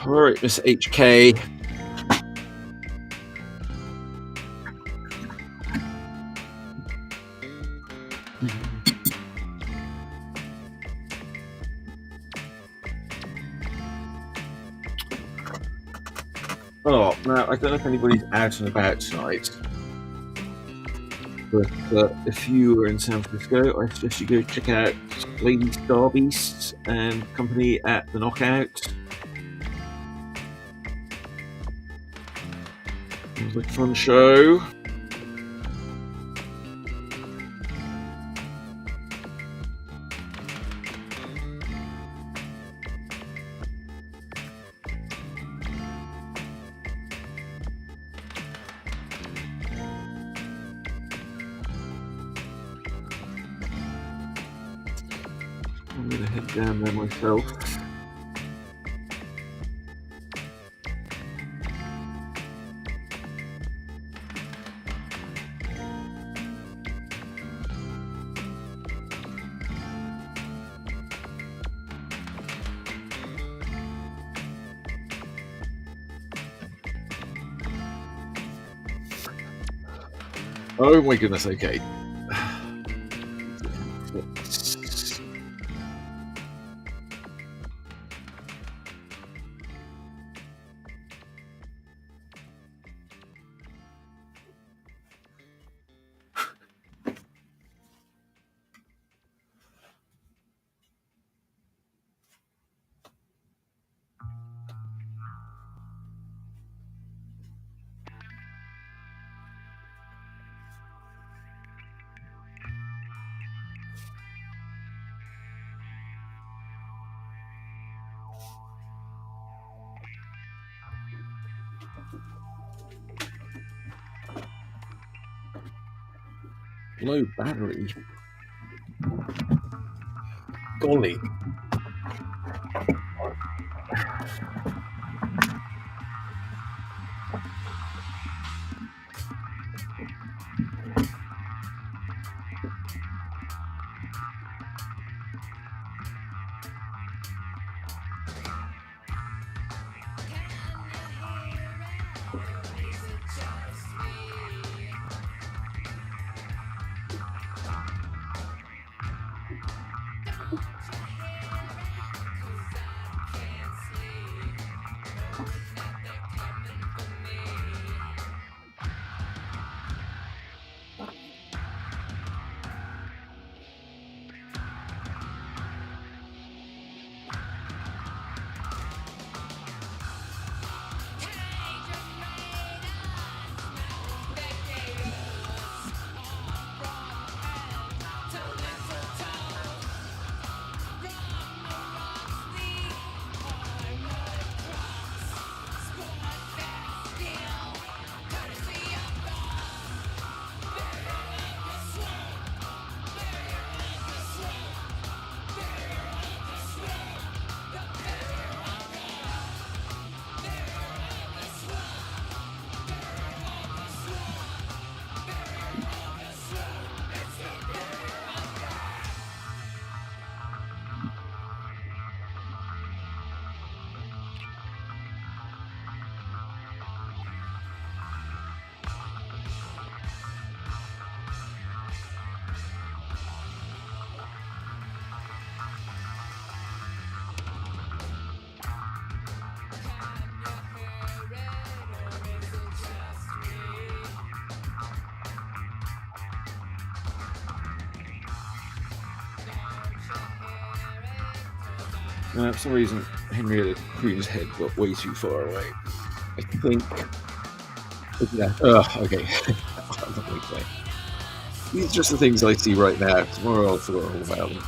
all right, Miss HK. Oh, now I don't know if anybody's out and about tonight, but if you were in San Francisco, I suggest you go check out Lady Starbeast and company at the Knockout. It was a fun show. I'm gonna head down there myself. Oh my goodness, okay. Low battery. Golly. For some reason, Henrietta Queen's head got way too far away. I think. Yeah. Okay. I'm not going to play. These are just the things I see right now. Tomorrow I'll forget all about them.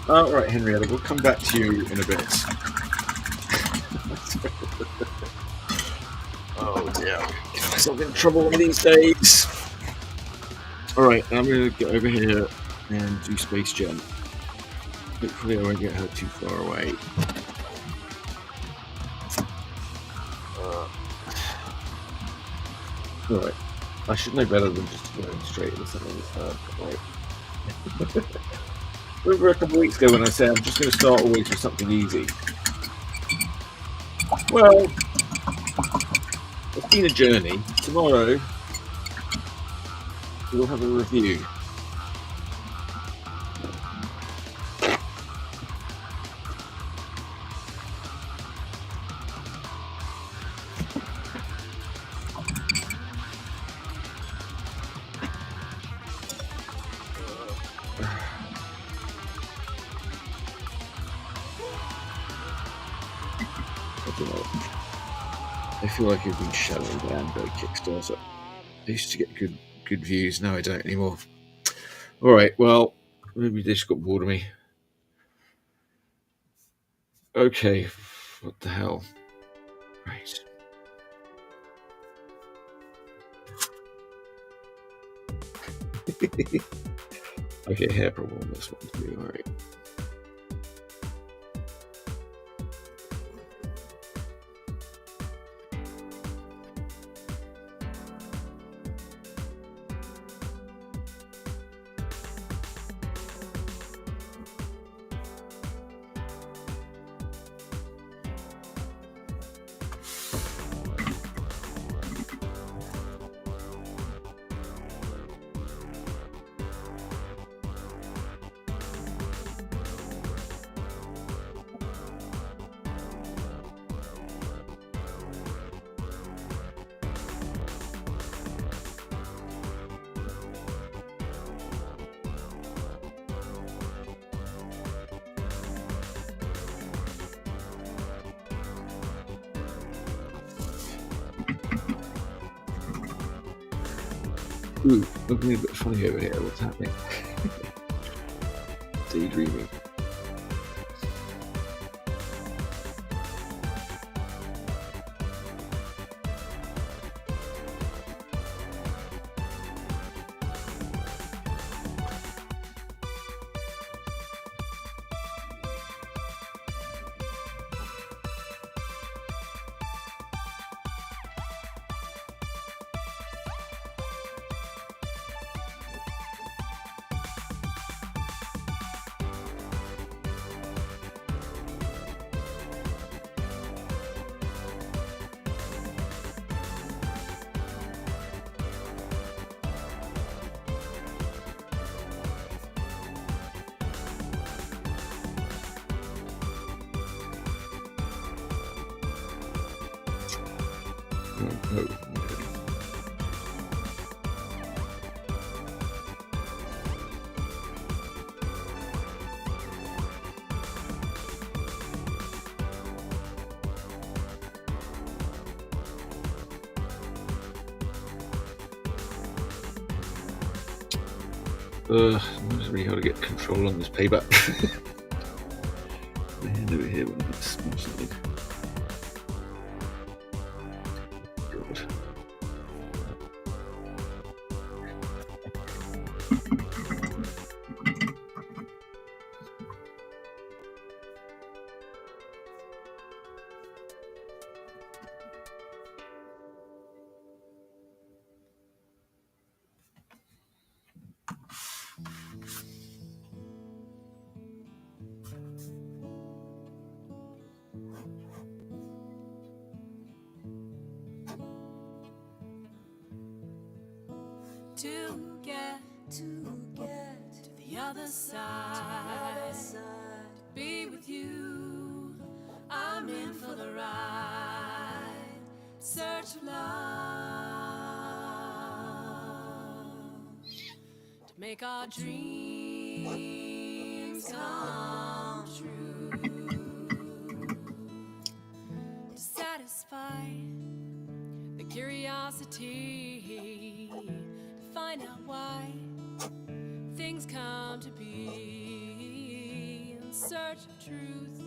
Right, Henrietta, we'll come back to you in a bit. Oh dear, get myself in trouble one of these days. Alright, I'm going to get over here and do Space Jam. Hopefully I won't get her too far away. Alright, I should know better than just going straight into something. Right. Remember a couple of weeks ago when I said I'm just going to start always with something easy? Well, it's been a journey. Tomorrow we'll have a review. I feel like I've been shadowed down by Kickstarter. I used to get good views, now I don't anymore. Alright, well, maybe they just got bored of me. Okay, what the hell? Right. Okay, hair problem, this one's pretty alright. Ooh, looking a bit funny over here. What's happening? Daydreaming. I'm not really how to get control on this paper. The hand over here wouldn't be sponsored. God. To get to the other side, to be with you, I'm in for the ride. Search of love to make our dreams come true, to satisfy the curiosity, to find out why things come to be, in search of truth.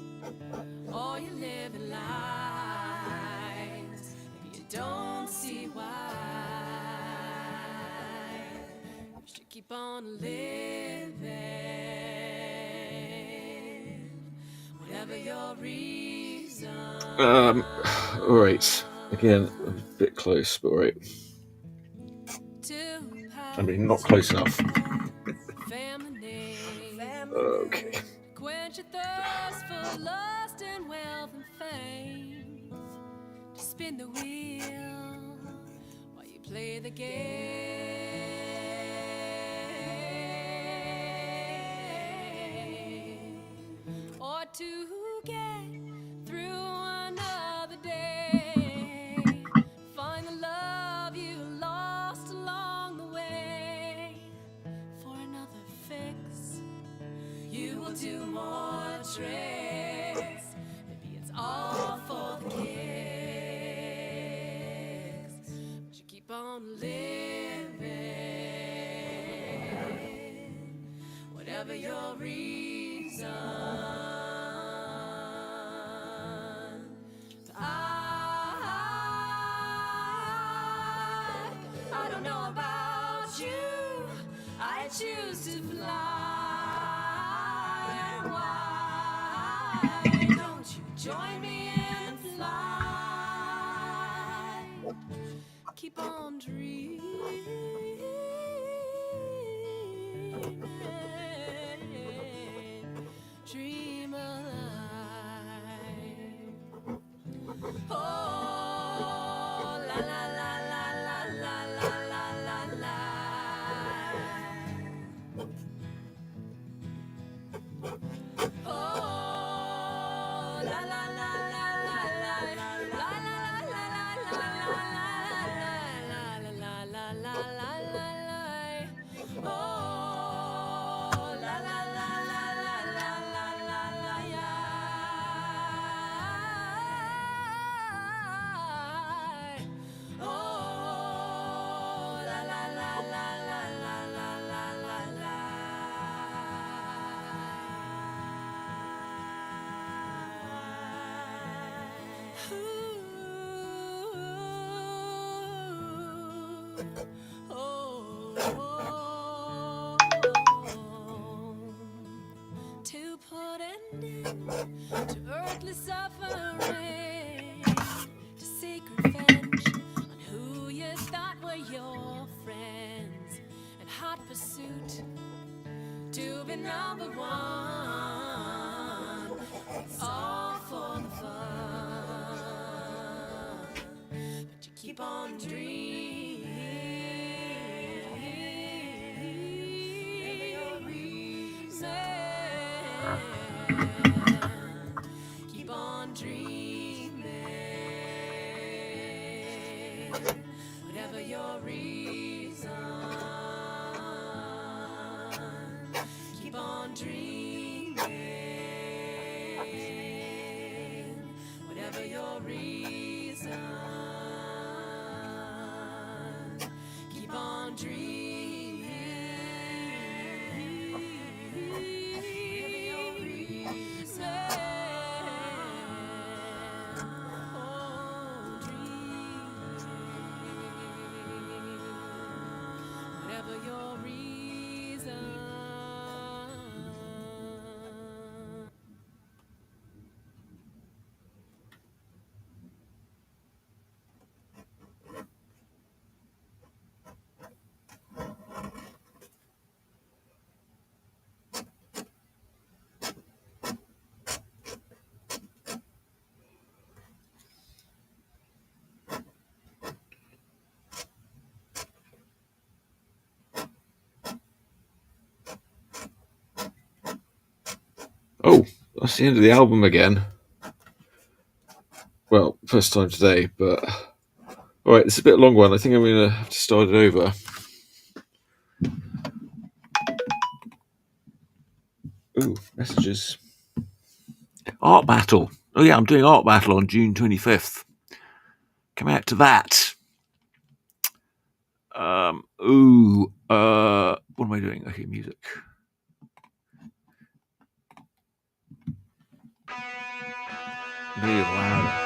Or you live in lies, maybe you don't see why. You should keep on living, whatever your reason. Alright. Again, a bit close, but alright. I mean, not close enough. Okay. Quench your thirst for lust and wealth and fame. To spin the wheel while you play the game. Or to get through another day. Find the love you lost along the way. For another fix, you will do more tricks. Maybe it's all for the kicks, but you keep on living, whatever your reason. I don't know about you, I choose to fly. Why don't you join me in flight? Keep on dreaming, dream alive. Oh, la la la la la la la la la la. Oh, la la la la la la la la la la la la la la la. Oh, la la la la la la la la To put an end to earthly suffering, to seek revenge on who you thought were your friends, and hot pursuit to be number one. It's all for the fun, but you keep on dreaming. Keep on dreaming, whatever your reason. Keep on dreaming, whatever your reason. Keep on dreaming. Oh, that's the end of the album again. Well, first time today, but alright, it's a bit long one. I think I'm going to have to start it over. Ooh, messages. Art Battle. Oh yeah, I'm doing Art Battle on June 25th. Come out to that. What am I doing? Okay, music. Really loud.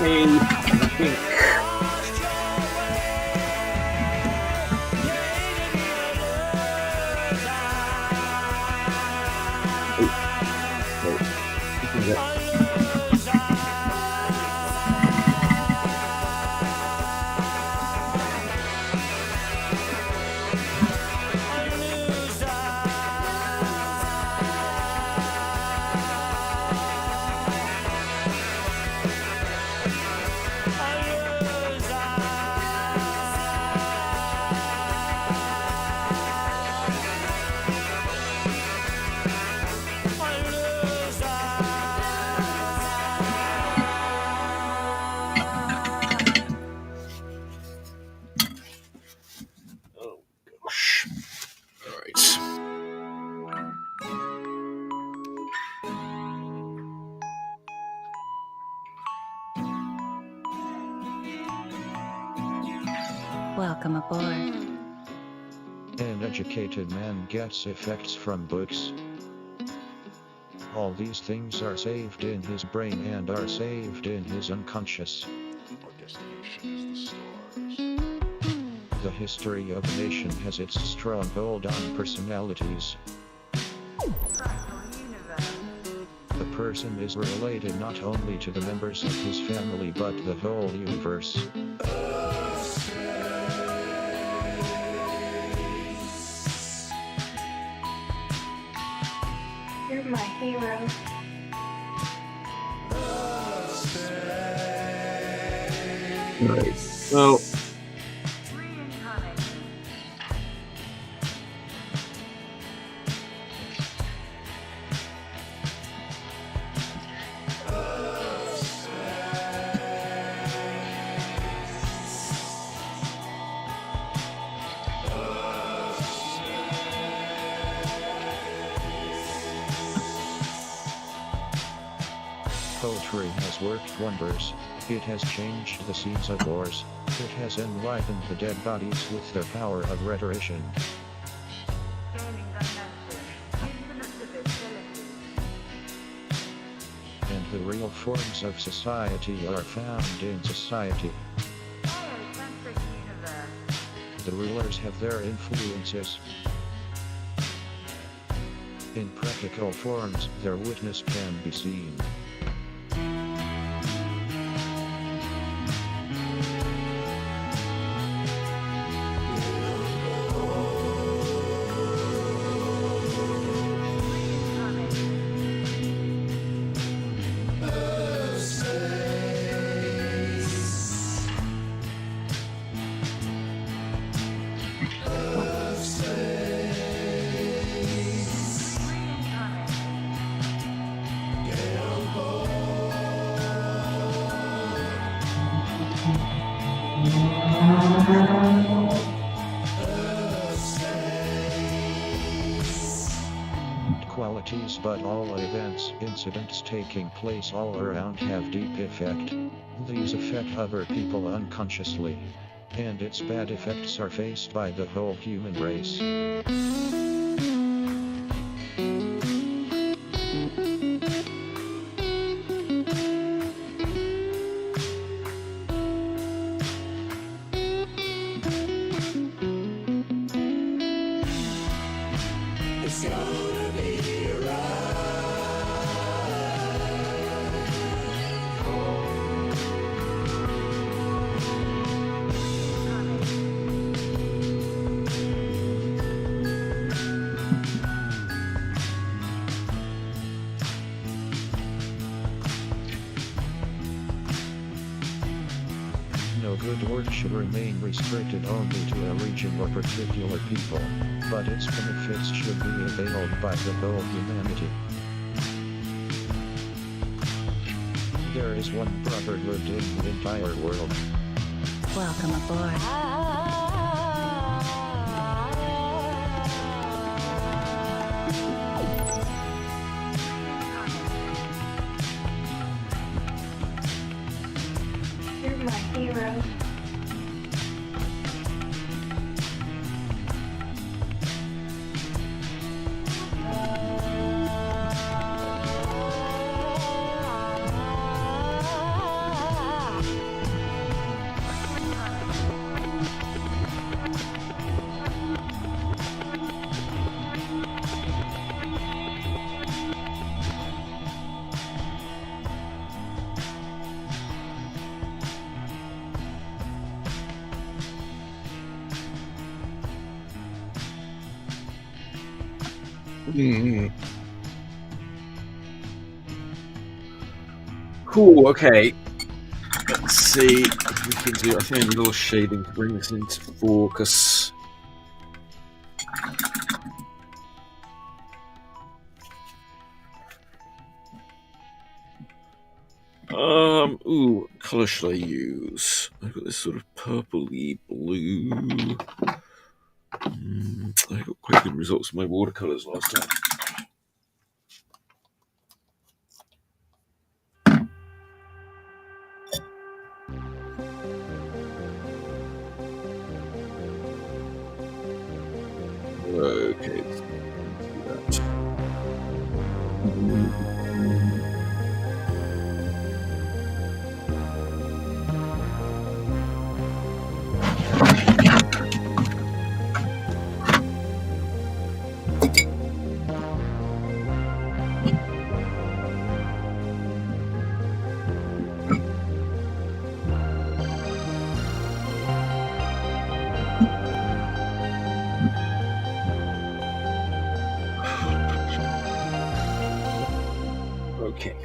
I think oh gosh. All right. Welcome aboard. An educated man gets effects from books. All these things are saved in his brain and are saved in his unconscious. Our destination is the stars. The history of a nation has its stronghold on personalities. The person is related not only to the members of his family but the whole universe. You're my hero. Right. Well, Poetry has worked wonders. It has changed the scenes of wars. It has enlivened the dead bodies with the power of rhetorician. And the real forms of society are found in society. The rulers have their influences. In practical forms, their witness can be seen. Qualities, but all events, incidents taking place all around have deep effect. These affect other people unconsciously. And its bad effects are faced by the whole human race. No good word should remain restricted only to a region or particular people, but its benefits should be availed by the whole humanity. There is one brotherhood in the entire world. Welcome aboard. You're my hero. Cool. Okay. Let's see if we can do. I think I need a little shading to bring this into focus. Ooh, what colour should I use? I've got this sort of purpley blue. I got quite good results with my watercolours last time. Okay, let's do that. Okay.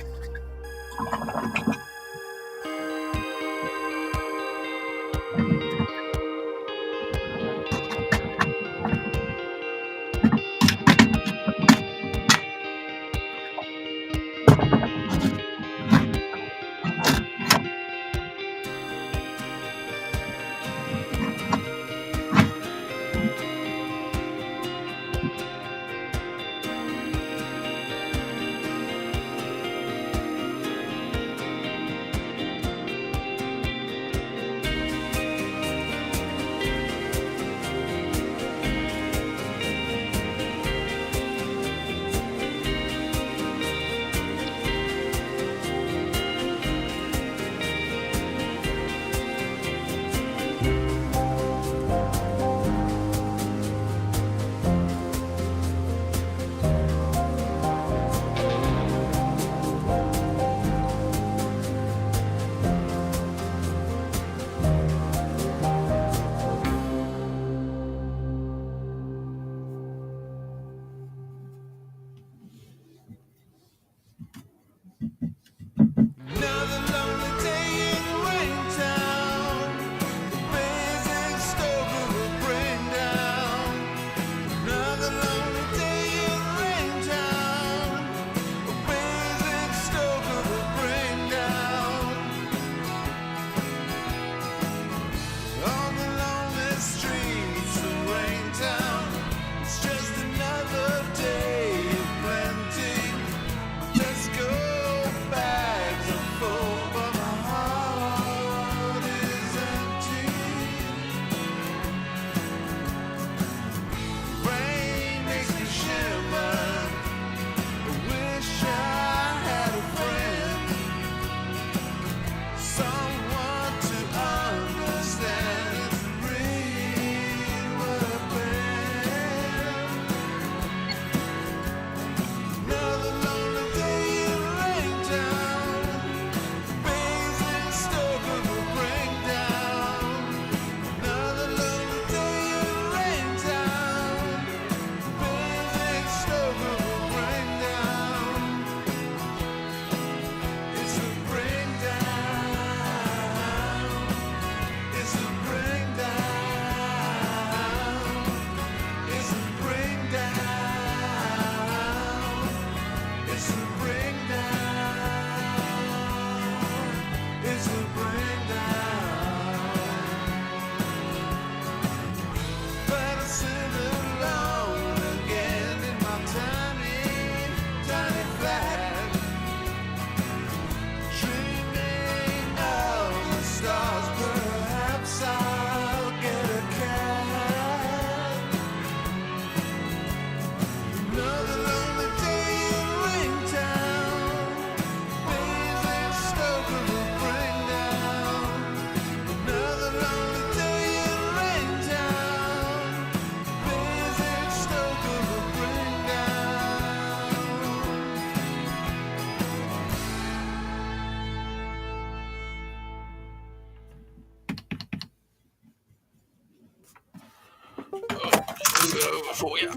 Another lonely day in Raintown. The blazing stove will bring down. Another lonely day in Raintown. The blazing stove will bring down. On the lonely streets of Raintown, it's just another day of plenty. Let's go. Bags are full, but my heart is empty. Rain makes me shimmer. I wish I had a friend, someone to understand and read what I've been. Another lonely day in Raintown. Blazing stove will bring down. Another lonely day in Raintown. Blazing stove will bring down. It's a bring down. It's a bring down. It's a bring down. It's a bring down. It's a bring down. But I'm sitting alone again in my tiny, tiny flat, dreaming of the stars. Perhaps I'll get a cat. Another lonely day in Raintown. Blazing stove will bring down. Another lonely day in Raintown. Blazing stove will bring down. For you.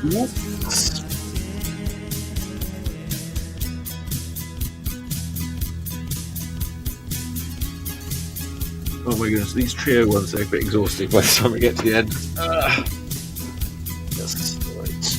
Oh my goodness, these trio ones are a bit exhausting by the time we get to the end. Yes, right.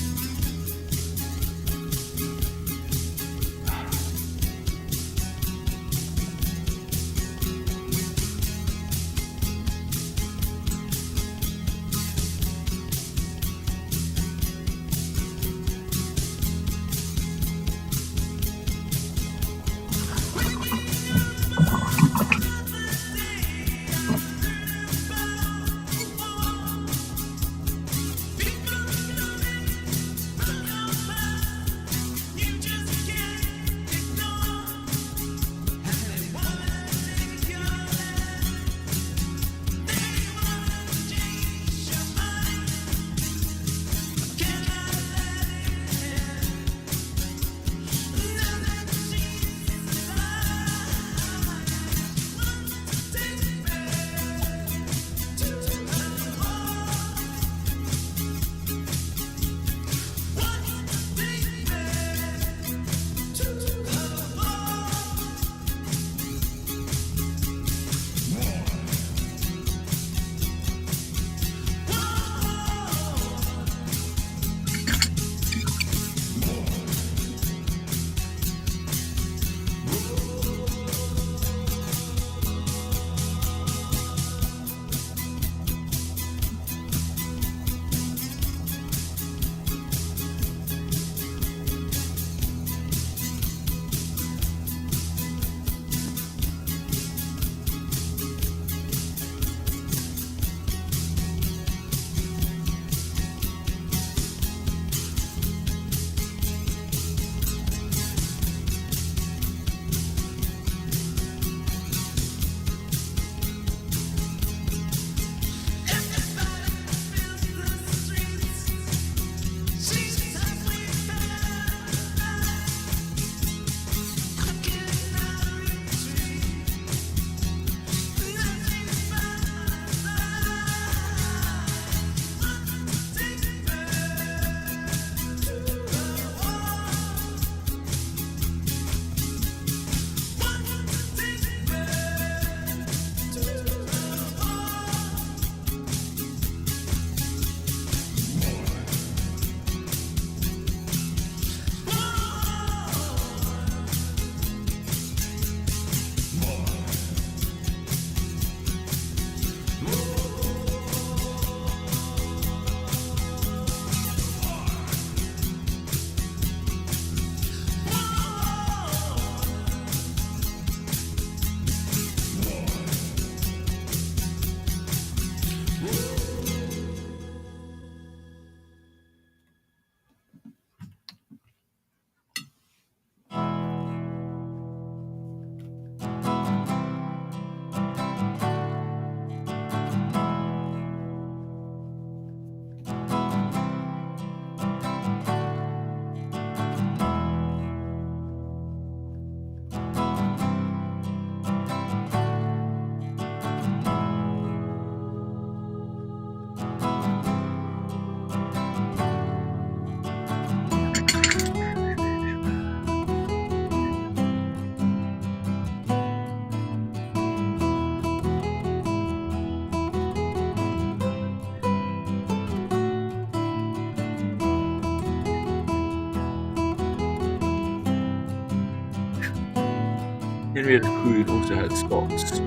Henrietta Queen also had spots.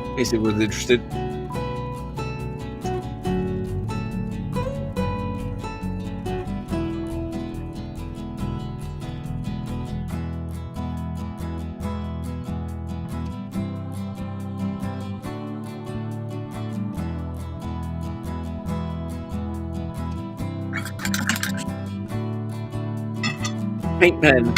In case anyone's interested. Paint pen.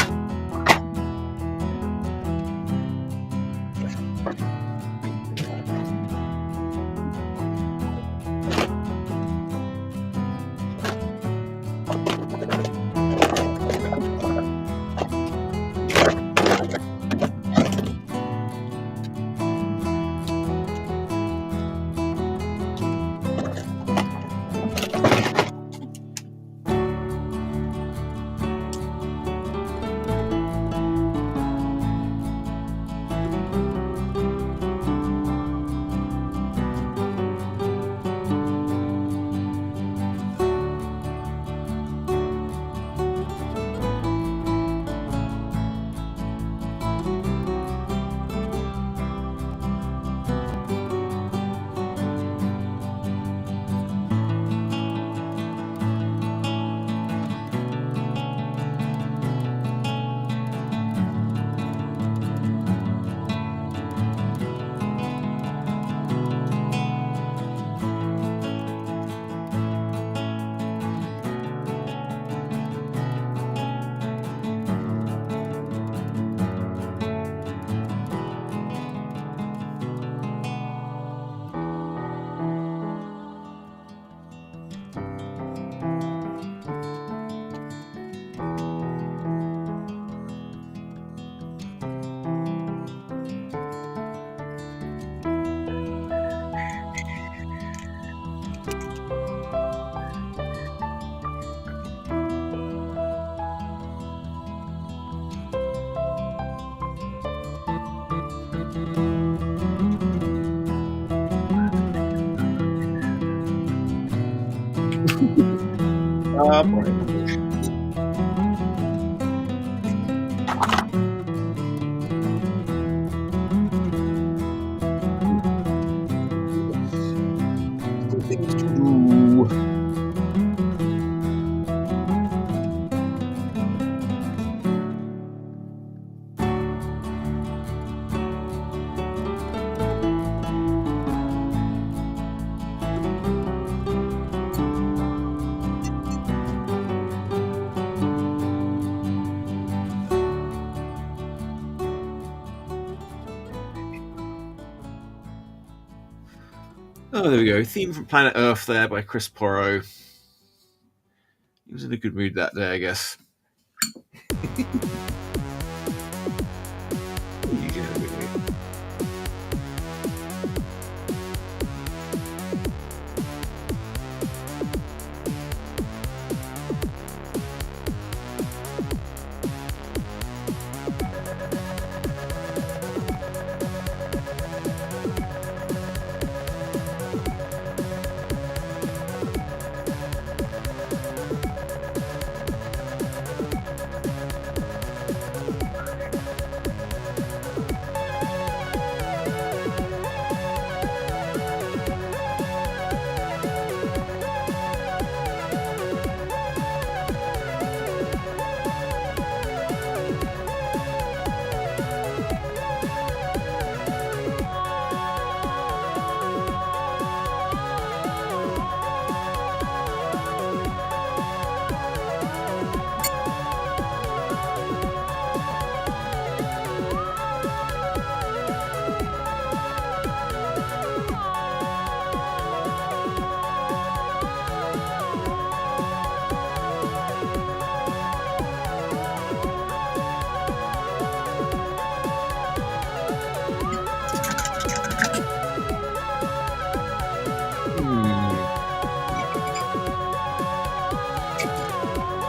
Things to do. Oh, there we go. Theme from Planet Earth there by Chris Porro. He was in a good mood that day, I guess. Usually in a good mood.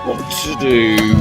What to do?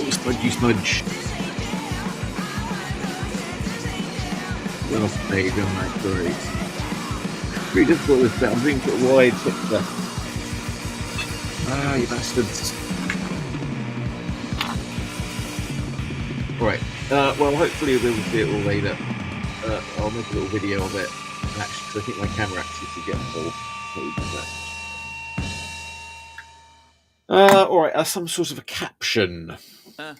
Smudgy smudge. Well played on that story. Pretty difficult with that. I'm being put wide picture. Ah, you bastards. Alright, well, hopefully we'll be able to do it all later. I'll make a little video of it, actually, because I think my camera actually should get full. Alright, some sort of a caption, I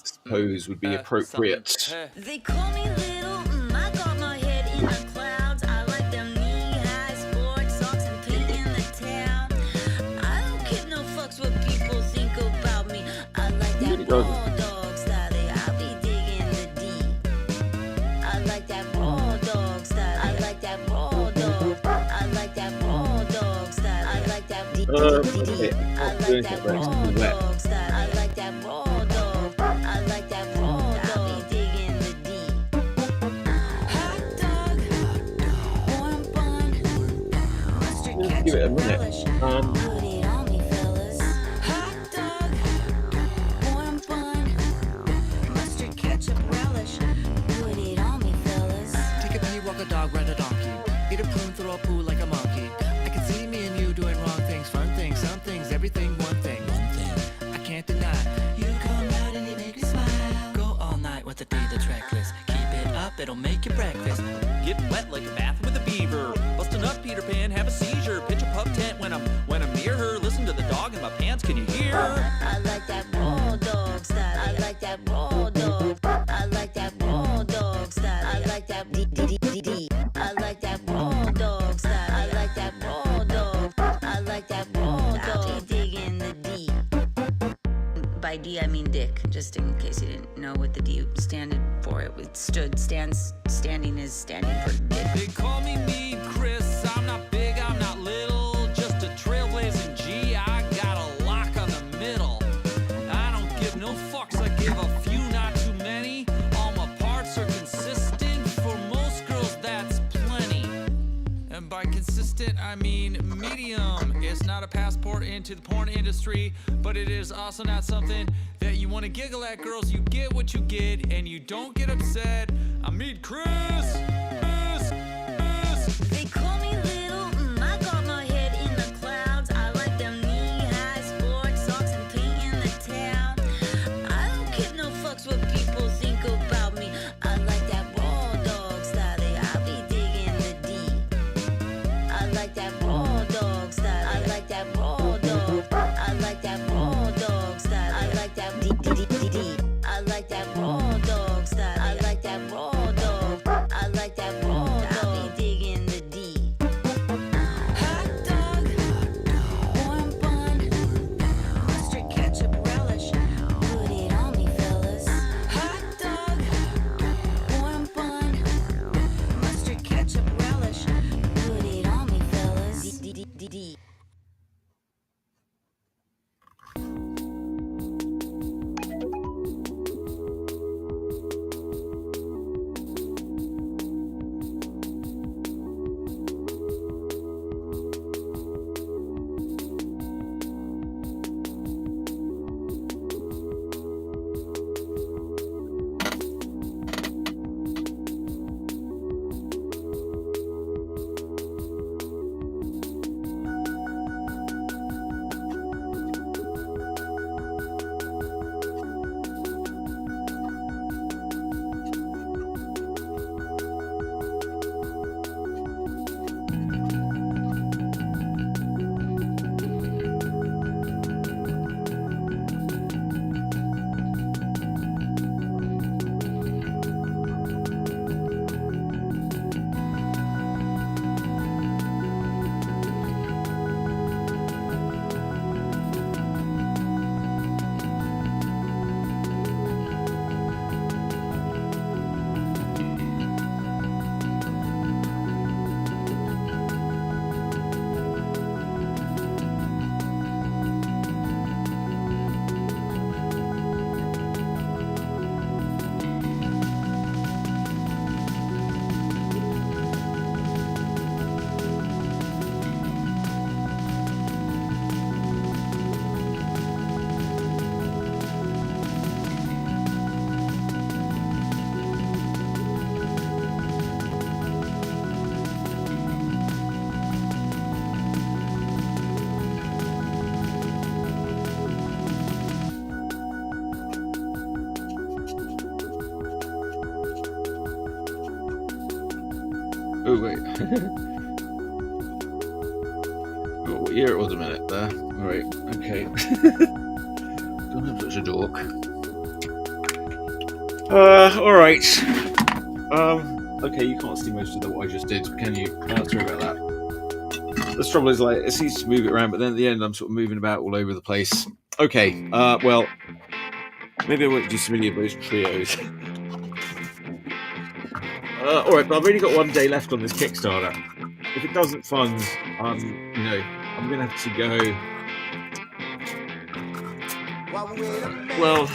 suppose, would be appropriate. They call me little, I got my head in the clouds. I like them knee-high sports socks and paint in the town. I don't give no fucks what people think about me. I like that raw dog style, I'll be digging the deep. I like that raw dog style, I like that raw dog. I like that raw dog style, I like that deep. I like that raw dog style, I like that raw dog. I like that raw dog, I'll be digging the deep. give it a minute. Put it on me, fellas. Hot dog, warm bun, mustard ketchup relish. Put it on me, fellas. Take a pee, walk a dog, ride a donkey. Eat a prune, throw a poo like a monkey. I can see me and you doing wrong things, fun things, some things, everything, one thing. I can't deny. You come out and you make me smile. Go all night with a D that's reckless. Keep it up, it'll make you breakfast. Get wet like a bath with a beaver. Busting up Peter Pan, have a seizure. Pitch a pup tent when I'm near her. Listen to the dog in my pants, can you hear? I like that raw dog style. I like that raw dog. I like that raw dog style. I like that D. I like that raw dog style. I like that raw dog. I like that raw dog. Digging the D. By D I mean dick, just in case you didn't know what the D standing for. It standing is standing for dick. They call me Mean Chris. I'm not big, I'm not little. Just a trailblazing G. I got a lock on the middle. I don't give no fucks. I give a few, not too many. All my parts are consistent. For most girls, that's plenty. And by consistent, I mean medium. It's not a passport into the porn industry, but it is also not something that you want to giggle at. Girls, you get what you get, and you don't get upset. I mean, Chris. They call me little, I got my head in the clouds. I like them knee-high sports socks and paint in the town. I don't give no fucks what people think about me. I like that raw dog style. I'll be digging the D. I like that raw dog style. I like that raw dog. I like that raw dog style. I like that D. I like that raw dog style. I like that raw dog. I like that raw dog. I'll be digging the D. Hot dog, warm bun, mustard ketchup relish. Put it on me, fellas. Hot dog, warm bun, mustard ketchup relish. Put it on me, fellas. D. Oh, wait. Oh, what year it was a minute there. Alright, okay. Don't have such a dork. Alright. Okay, you can't see most of what I just did, can you? Sorry about that. The trouble is, like, it seems to move it around, but then at the end I'm sort of moving about all over the place. Okay, well, maybe I won't do so many of those trios. Alright, but I've only got one day left on this Kickstarter. If it doesn't fund, you know, I'm gonna have to go. Well,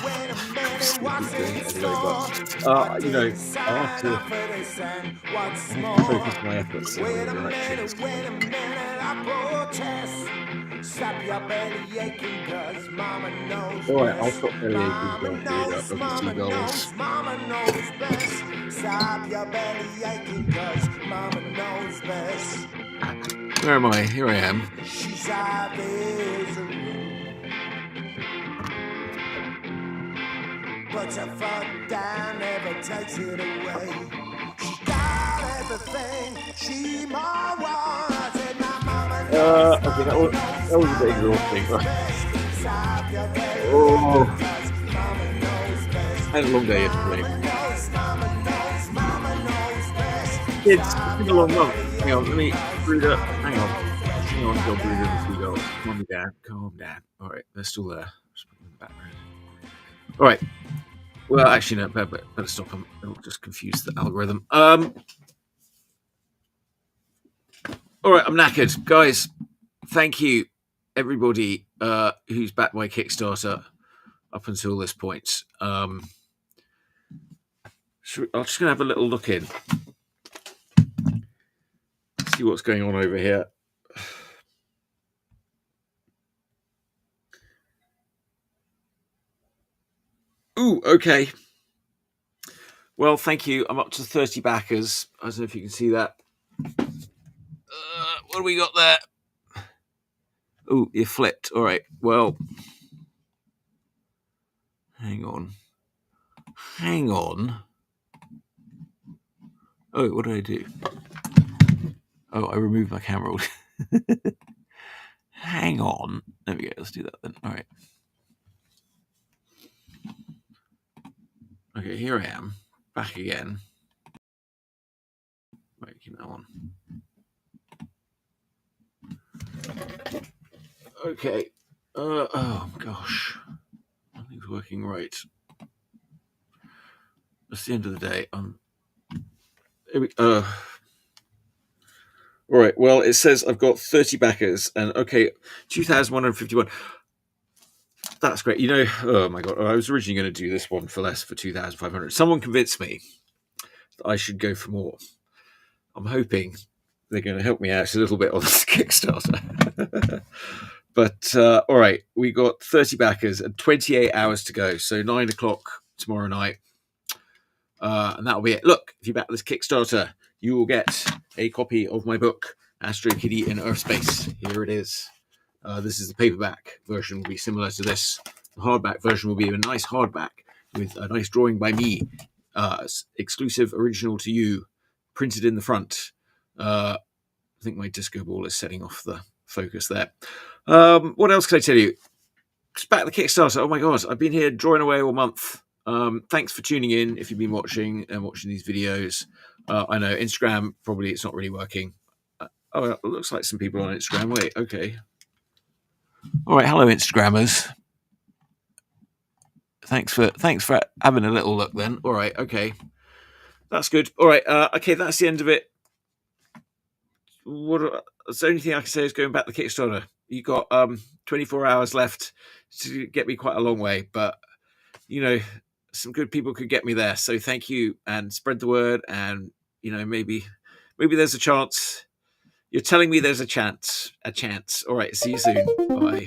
you know, I have to focus my efforts in other directions. I protest. Stop your belly aching, cause mama knows All right, I'll best. stop belly aching. Mama Don't do that. knows, Look at mama knows, seagulls. mama knows best. Stop your belly aching, cause mama knows best. Where am I? Here I am. She's out there's a room, but your fuck down never takes it away. She got everything she more wants, and my mama knows. Okay, that was a bit exhausting. Best. Stop your belly Oh, aching, cause mama knows best. I had a long day yesterday. Mama knows best. Kids, it's been a long month. Hang on, let me breathe up. Hang on, go breathe in the seagulls. Calm down. All right, they're still there. Just put them in the background. All right. Well, actually, no, better stop them. It'll just confuse the algorithm. All right, I'm knackered. Guys, thank you, everybody who's backed my Kickstarter up until this point. I'm just going to have a little look in. See what's going on over here. Ooh, okay. Well, thank you. I'm up to 30 backers. I don't know if you can see that. What do we got there? Ooh, you flipped. All right. Well, hang on. Oh, what did I do? Oh, I removed my camera. Hang on. There we go. Let's do that then. All right. Okay, here I am. Back again. Right, keep that on. Okay. Oh gosh. Nothing's working right. That's the end of the day. All right. Well, it says I've got 30 backers, and okay, 2,151. That's great. You know, oh my god, I was originally going to do this one for less, for 2,500. Someone convinced me that I should go for more. I'm hoping they're going to help me out a little bit on this Kickstarter. But all right, we got 30 backers and 28 hours to go. So 9 o'clock tomorrow night. And that'll be it. Look, if you back this Kickstarter, you will get a copy of my book, Astrokitty in Urfspace. Here it is. This is the paperback version. Will be similar to this. The hardback version will be a nice hardback with a nice drawing by me, exclusive, original to you, printed in the front. I think my disco ball is setting off the focus there. What else can I tell you? Just back the Kickstarter. Oh my god, I've been here drawing away all month. Thanks for tuning in if you've been watching these videos. I know Instagram, probably it's not really working. Oh, it looks like some people on Instagram. Wait, okay. All right, hello Instagrammers. Thanks for having a little look then. All right, okay. That's good. All right, okay, that's the end of it. That's the only thing I can say is going back to the Kickstarter. You got 24 hours left to get me quite a long way, but you know, some good people could get me there. So thank you, and spread the word, and you know, maybe there's a chance. You're telling me there's a chance. All right, see you soon. Bye.